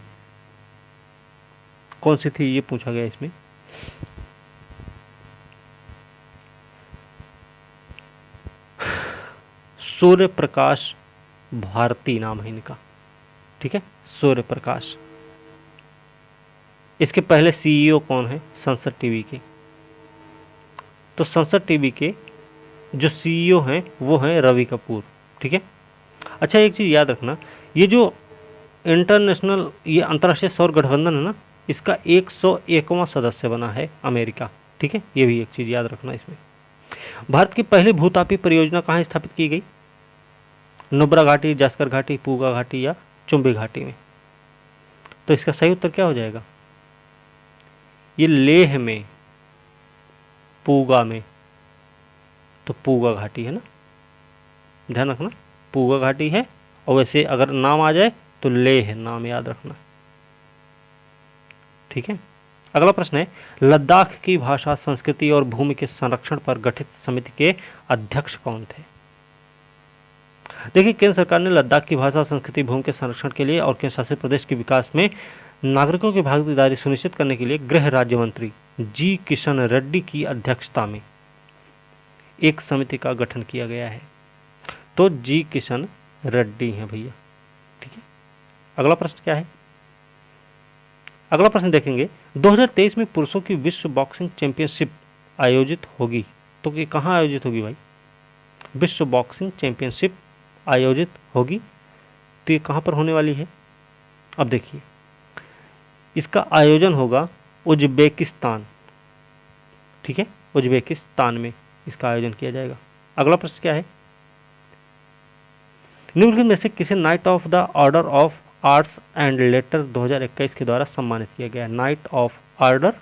कौन सी थी ये पूछा गया इसमें। सूर्य प्रकाश भारती नाम है इनका, ठीक है, सूर्य प्रकाश। इसके पहले सीईओ कौन है, संसद टीवी के। तो संसद टीवी के जो सीईओ हैं वो हैं रवि कपूर, ठीक है। अच्छा, एक चीज़ याद रखना, ये जो इंटरनेशनल, ये अंतर्राष्ट्रीय सौर गठबंधन है ना, इसका 101वां सदस्य बना है अमेरिका, ठीक है। ये भी एक चीज़ याद रखना इसमें। भारत की पहली भूतापी परियोजना कहाँ स्थापित की गई, नुब्रा घाटी, जास्कर घाटी, पूगा घाटी या चुंबी घाटी में। तो इसका सही उत्तर क्या हो जाएगा, ये लेह में, पूगा में, तो पूगा घाटी है ना, ध्यान रखना पूगा घाटी है। और वैसे अगर नाम आ जाए तो लेह नाम याद रखना, ठीक है। अगला प्रश्न है, लद्दाख की भाषा, संस्कृति और भूमि के संरक्षण पर गठित समिति के अध्यक्ष कौन थे। देखिए, केंद्र सरकार ने लद्दाख की भाषा, संस्कृति, भूमि के संरक्षण के लिए और केंद्र शासित प्रदेश के विकास में नागरिकों की भागीदारी सुनिश्चित करने के लिए गृह राज्य मंत्री जी किशन रेड्डी की अध्यक्षता में एक समिति का गठन किया गया है। तो जी किशन रेड्डी हैं भैया, ठीक है। अगला प्रश्न क्या है, अगला प्रश्न देखेंगे, 2023 में पुरुषों की विश्व बॉक्सिंग चैंपियनशिप आयोजित होगी। तो ये कहाँ आयोजित होगी भाई, विश्व बॉक्सिंग चैंपियनशिप आयोजित होगी। तो ये कहाँ पर होने वाली है, अब देखिए, इसका आयोजन होगा उज्बेकिस्तान, ठीक है, उज्बेकिस्तान में इसका आयोजन किया जाएगा। अगला प्रश्न क्या है, निम्नलिखित में से किसे night of the order of arts and later 2021 के द्वारा सम्मानित किया गया। Night of order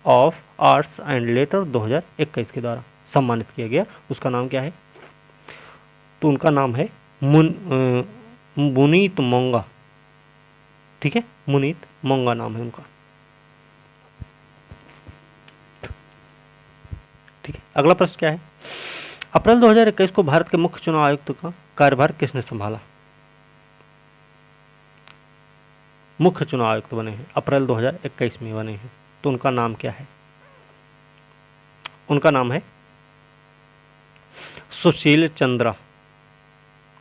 of arts and later 2021 के द्वारा सम्मानित किया गया, उसका नाम क्या है। तो उनका नाम है मुनीत मोंगा, ठीक है, मुनीत मोंगा नाम है उनका, ठीक है। अगला प्रश्न क्या है, अप्रैल 2021 को भारत के मुख्य चुनाव आयुक्त का कार्यभार किसने संभाला। मुख्य चुनाव आयुक्त बने हैं, अप्रैल 2021 में बने हैं, तो उनका नाम क्या है, उनका नाम है सुशील चंद्रा,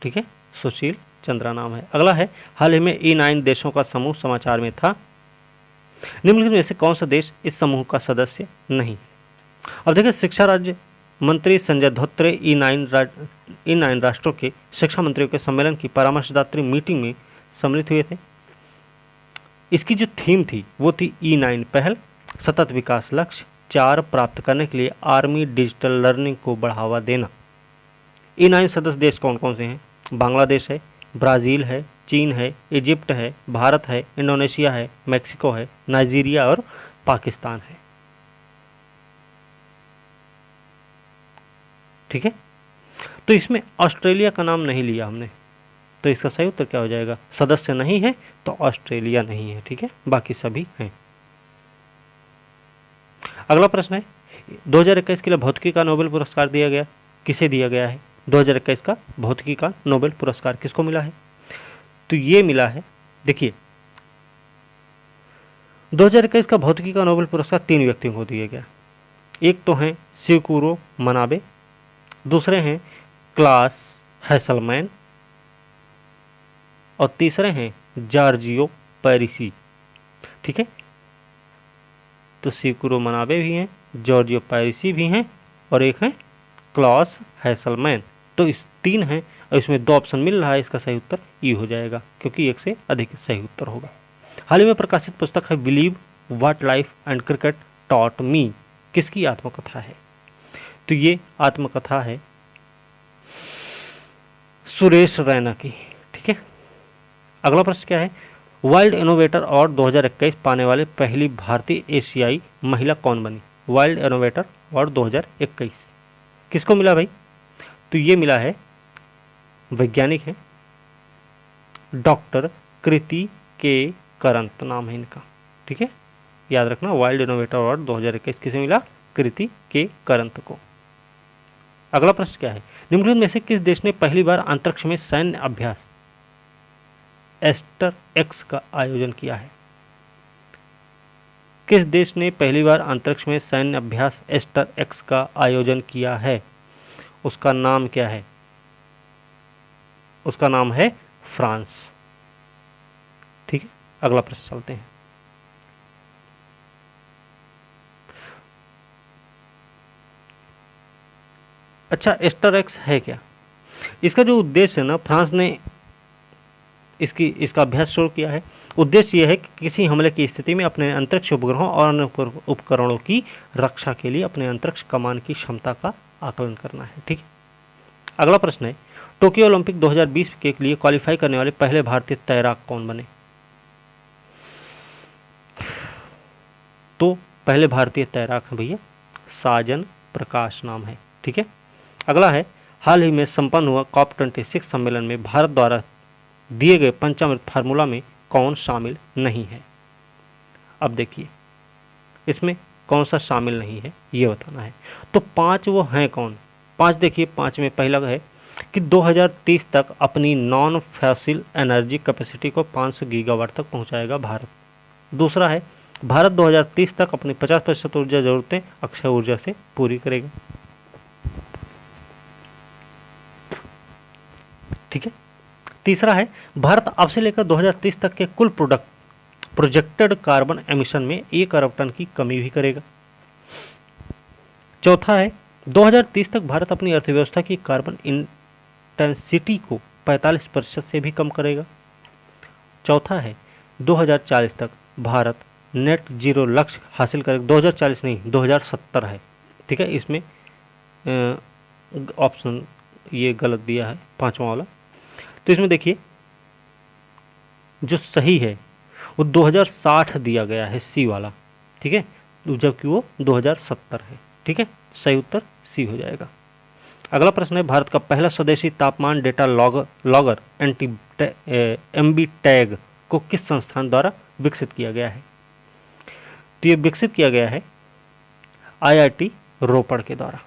ठीक है, सुशील चंद्रा नाम है। अगला है, हाल ही में E9 देशों का समूह समाचार में था, निम्नलिखित में से कौन सा देश इस समूह का सदस्य नहीं। अब देखिए, शिक्षा राज्य मंत्री संजय धोत्रे E9 राष्ट्रों के शिक्षा मंत्रियों के सम्मेलन की परामर्शदात्री मीटिंग में सम्मिलित हुए थे। इसकी जो थीम थी वो थी E9 पहल, सतत विकास लक्ष्य 4 प्राप्त करने के लिए आर्मी डिजिटल लर्निंग को बढ़ावा देना। E9 सदस्य देश कौन कौन से हैं, बांग्लादेश है, ब्राज़ील है, चीन है, इजिप्ट है, भारत है, इंडोनेशिया है, मैक्सिको है, नाइजीरिया और पाकिस्तान है, ठीक है। तो इसमें ऑस्ट्रेलिया का नाम नहीं लिया हमने, तो इसका सही उत्तर क्या हो जाएगा, सदस्य नहीं है तो ऑस्ट्रेलिया नहीं है, ठीक है, बाकी सभी हैं। अगला प्रश्न है, 2021 के लिए भौतिकी का नोबेल पुरस्कार दिया गया, किसे दिया गया है। 2021 का भौतिकी का नोबेल पुरस्कार किसको मिला है, तो ये मिला है, देखिए 2021 का भौतिकी का नोबेल पुरस्कार 3 व्यक्तियों को दिया गया। एक तो हैं शिकुरो मनाबे, दूसरे हैं क्लास हैसलमैन और तीसरे हैं जॉर्जियो पैरिसी, ठीक है। तो शिकुरो मनाबे भी हैं, जॉर्जियो पैरिसी भी हैं और एक है क्लॉस हैसलमैन। तो इस 3 हैं और इसमें 2 ऑप्शन मिल रहा है, इसका सही उत्तर ई हो जाएगा क्योंकि एक से अधिक सही उत्तर होगा। हाल ही में प्रकाशित पुस्तक है believe what life and cricket taught me, किसकी आत्मकथा है, तो ये आत्मकथा है सुरेश रैना की, ठीक है। अगला प्रश्न क्या है, वर्ल्ड इनोवेटर अवार्ड 2021 पाने वाले पहली भारतीय एशियाई महिला कौन बनी। वर्ल्ड इनोवेटर अवार्ड 2021 किसको मिला भाई, तो ये मिला है, वैज्ञानिक है डॉक्टर कृति के करंत नाम है इनका, ठीक है, याद रखना। वर्ल्ड इनोवेटर अवार्ड 2021 किसे मिला, कृति के करंत को। अगला प्रश्न क्या है, निम्नलिखित में से किस देश ने पहली बार अंतरिक्ष में सैन्य अभ्यास एस्टर एक्स का आयोजन किया है? किस देश ने पहली बार अंतरिक्ष में सैन्य अभ्यास एस्टर एक्स का आयोजन किया है? उसका नाम क्या है? उसका नाम है फ्रांस। ठीक है, अगला प्रश्न चलते हैं। अच्छा, एस्टर एक्स है क्या? इसका जो उद्देश्य है ना, फ्रांस ने इसका अभ्यास शुरू किया है। उद्देश्य यह है कि किसी हमले की स्थिति में अपने अंतरिक्ष उपग्रहों और अन्य उपकरणों की रक्षा के लिए अपने अंतरिक्ष कमान की क्षमता का आकलन करना है। ठीक है, अगला प्रश्न है, टोक्यो ओलंपिक 2020 के लिए क्वालिफाई करने वाले पहले भारतीय तैराक कौन बने? तो पहले भारतीय तैराक हैं भैया साजन प्रकाश नाम है। ठीक है, अगला है, हाल ही में संपन्न हुआ COP26 सम्मेलन में भारत द्वारा दिए गए पंचामृत फार्मूला में कौन शामिल नहीं है? अब देखिए, इसमें कौन सा शामिल नहीं है ये बताना है। तो 5 वो हैं कौन? 5 देखिए, 5 में पहला है कि 2030 तक अपनी नॉन फॉसिल एनर्जी कैपेसिटी को 500 गीगावाट तक पहुंचाएगा भारत। दूसरा है, भारत 2030 तक अपनी 50% ऊर्जा जरूरतें अक्षय ऊर्जा से पूरी करेगा। ठीक है, तीसरा है, भारत अब से लेकर 2030 तक के कुल प्रोजेक्टेड कार्बन एमिशन में 1 अरब टन की कमी भी करेगा। चौथा है, 2030 तक भारत अपनी अर्थव्यवस्था की कार्बन इंटेंसिटी को 45% से भी कम करेगा। चौथा है, 2040 तक भारत नेट जीरो लक्ष्य हासिल करेगा। 2040 नहीं, 2070 है। ठीक है, इसमें ऑप्शन ये गलत दिया है, 5वां वाला। तो इसमें देखिए, जो सही है वो 2060 दिया गया है, सी वाला। ठीक है, जबकि वो 2070 है। ठीक है, सही उत्तर सी हो जाएगा। अगला प्रश्न है, भारत का पहला स्वदेशी तापमान डेटा लॉगर एमबी टैग को किस संस्थान द्वारा विकसित किया गया है? तो ये विकसित किया गया है IIT रोपड़ के द्वारा।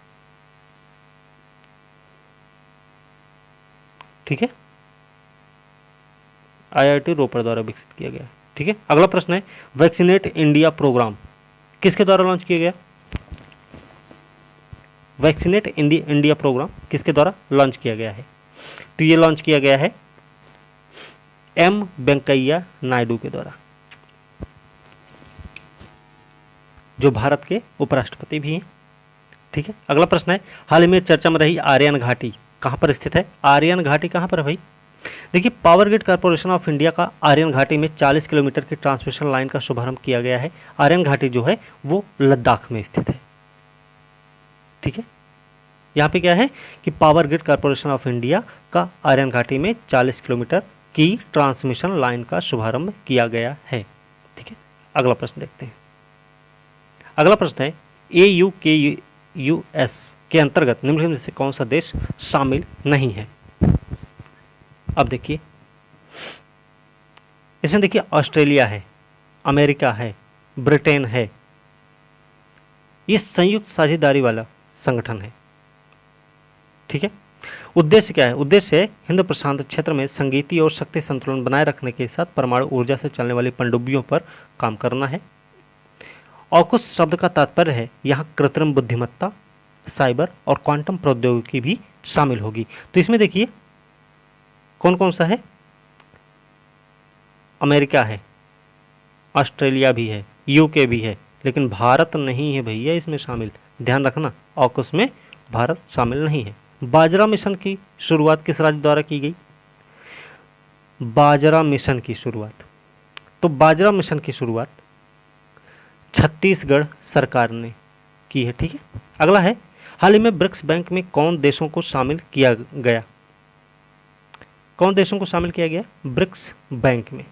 ठीक है, IIT रोपड़ द्वारा विकसित किया गया। ठीक है, अगला प्रश्न है, वैक्सीनेट इंडिया प्रोग्राम किसके द्वारा लॉन्च किया गया? वैक्सीनेट इंडिया प्रोग्राम किसके द्वारा लॉन्च किया गया है? तो ये लॉन्च किया गया है M वेंकैया नायडू के द्वारा, जो भारत के उपराष्ट्रपति भी हैं। ठीक है, अगला प्रश्न है, हाल ही में चर्चा में रही आर्यन घाटी कहाँ पर स्थित है? आर्यन घाटी कहाँ पर है भाई? देखिए, power grid corporation of India का आर्यन घाटी में 40 किलोमीटर की ट्रांसमिशन लाइन का शुभारंभ किया गया है। आर्यन घाटी जो है वो लद्दाख में स्थित है। ठीक है, यहाँ पे क्या है कि power grid corporation of India का आर्यन घाटी में 40 किलोमीटर की ट्रांसमिशन लाइन का शुभारंभ किया गया है। ठीक है, अगला प्रश्न देखते हैं। अगला प्रश्न है, AUKUS के अंतर्गत निम्नलिखित में से कौन सा देश शामिल नहीं है? अब देखिए, इसमें देखिए, ऑस्ट्रेलिया है, अमेरिका है, ब्रिटेन है। ये संयुक्त साझेदारी वाला संगठन है। ठीक है, उद्देश्य क्या है? उद्देश्य है हिंद प्रशांत क्षेत्र में संगीतीय और शक्ति संतुलन बनाए रखने के साथ परमाणु ऊर्जा से चलने वाली पनडुब्बियों पर काम करना है। ऑकुस शब्द का तात्पर्य है यहाँ कृत्रिम बुद्धिमत्ता, साइबर और क्वांटम प्रौद्योगिकी भी शामिल होगी। तो इसमें देखिए कौन कौन सा है? अमेरिका है, ऑस्ट्रेलिया भी है, यूके भी है, लेकिन भारत नहीं है भैया इसमें शामिल। ध्यान रखना, ऑकुस में भारत शामिल नहीं है। बाजरा मिशन की शुरुआत किस राज्य द्वारा की गई? बाजरा मिशन की शुरुआत, तो बाजरा मिशन की शुरुआत छत्तीसगढ़ सरकार ने की है। ठीक है, अगला है, हाल ही में ब्रिक्स बैंक में कौन देशों को शामिल किया गया? कौन देशों को शामिल किया गया ब्रिक्स बैंक में?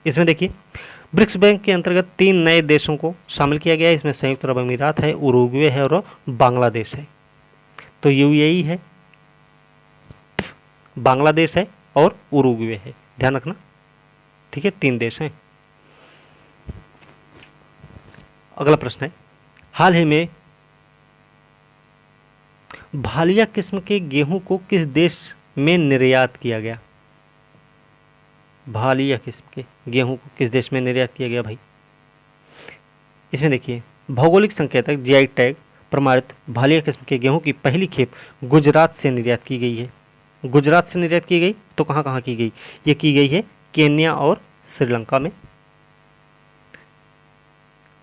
इसमें देखिए, ब्रिक्स बैंक के अंतर्गत 3 नए देशों को शामिल किया गया है। इसमें संयुक्त अरब अमीरात है, उरुग्वे है और बांग्लादेश है। तो UAE है, बांग्लादेश है और उरुग्वे है, ध्यान रखना। ठीक है, 3 देश हैं। अगला प्रश्न है, हाल ही में भालिया किस्म के गेहूं को किस देश में निर्यात किया गया? भालिया किस्म के गेहूं को किस देश में निर्यात किया गया भाई? इसमें देखिए, भौगोलिक संकेतक जीआई टैग प्रमाणित भालिया किस्म के गेहूं की पहली खेप गुजरात से निर्यात की गई है। गुजरात से निर्यात की गई तो कहाँ कहाँ की गई? ये की गई है केन्या और श्रीलंका में।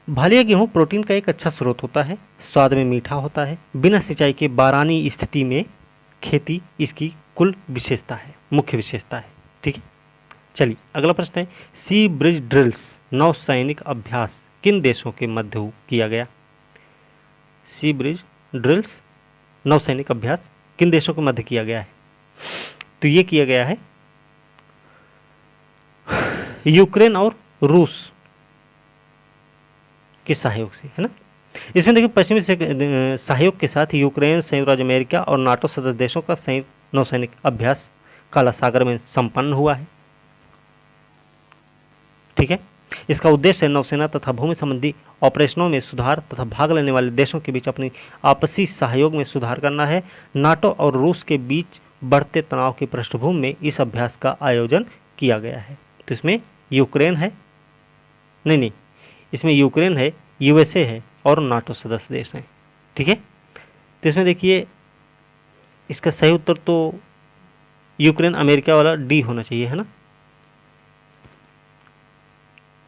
भालिया गेहूं प्रोटीन का एक अच्छा स्रोत होता है, स्वाद में मीठा होता है, बिना सिंचाई के बारानी स्थिति में खेती इसकी कुल विशेषता है, मुख्य विशेषता है। ठीक है, चलिए अगला प्रश्न है, सी ब्रिज ड्रिल्स नौसैनिक अभ्यास किन देशों के मध्य किया गया? सी ब्रिज ड्रिल्स नौसैनिक अभ्यास किन देशों के मध्य किया गया है? तो ये किया गया है यूक्रेन और रूस के सहयोग से, है ना। इसमें देखिए, पश्चिमी सहयोग के साथ यूक्रेन, संयुक्त राज्य अमेरिका और नाटो सदस्य देशों का संयुक्त नौसैनिक अभ्यास काला सागर में संपन्न हुआ है। ठीक है, इसका उद्देश्य नौसेना तथा भूमि संबंधी ऑपरेशनों में सुधार तथा भाग लेने वाले देशों के बीच अपनी आपसी सहयोग में सुधार करना है। नाटो और रूस के बीच बढ़ते तनाव की पृष्ठभूमि में इस अभ्यास का आयोजन किया गया है। तो इसमें यूक्रेन है, नहीं, इसमें यूक्रेन है, यूएसए है और नाटो सदस्य देश हैं। ठीक है, तो इसमें देखिए, इसका सही उत्तर तो यूक्रेन अमेरिका वाला डी होना चाहिए, है ना।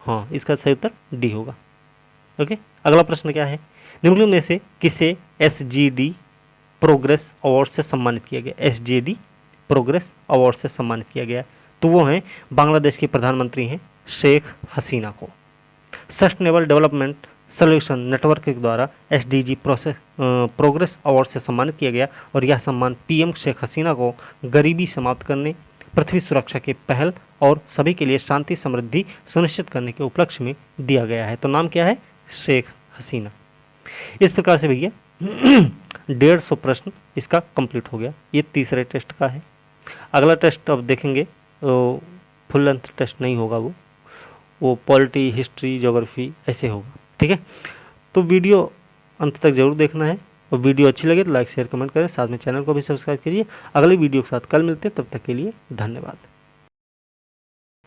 हाँ, इसका सही उत्तर डी होगा। ओके, अगला प्रश्न क्या है, निम्नलिखित में से किसे एसजीडी प्रोग्रेस अवार्ड से सम्मानित किया गया? एसजीडी प्रोग्रेस अवार्ड से सम्मानित किया गया, तो वो हैं बांग्लादेश की प्रधानमंत्री हैं शेख हसीना को। सस्टेनेबल डेवलपमेंट सोल्यूशन नेटवर्क के द्वारा एसडीजी प्रोग्रेस अवार्ड से सम्मानित किया गया और यह सम्मान पीएम शेख हसीना को गरीबी समाप्त करने, पृथ्वी सुरक्षा के पहल और सभी के लिए शांति समृद्धि सुनिश्चित करने के उपलक्ष्य में दिया गया है। तो नाम क्या है? शेख हसीना। इस प्रकार से भैया 150 प्रश्न इसका कंप्लीट हो गया। ये तीसरे टेस्ट का है। अगला टेस्ट अब देखेंगे तो फुल लेंथ टेस्ट नहीं होगा, वो पॉलिटी, हिस्ट्री, ज्योग्राफी ऐसे होगा। ठीक है, तो वीडियो अंत तक जरूर देखना है और वीडियो अच्छी लगे तो लाइक शेयर कमेंट करें, साथ में चैनल को भी सब्सक्राइब करिए। अगले वीडियो के साथ कल मिलते हैं, तब तक के लिए धन्यवाद।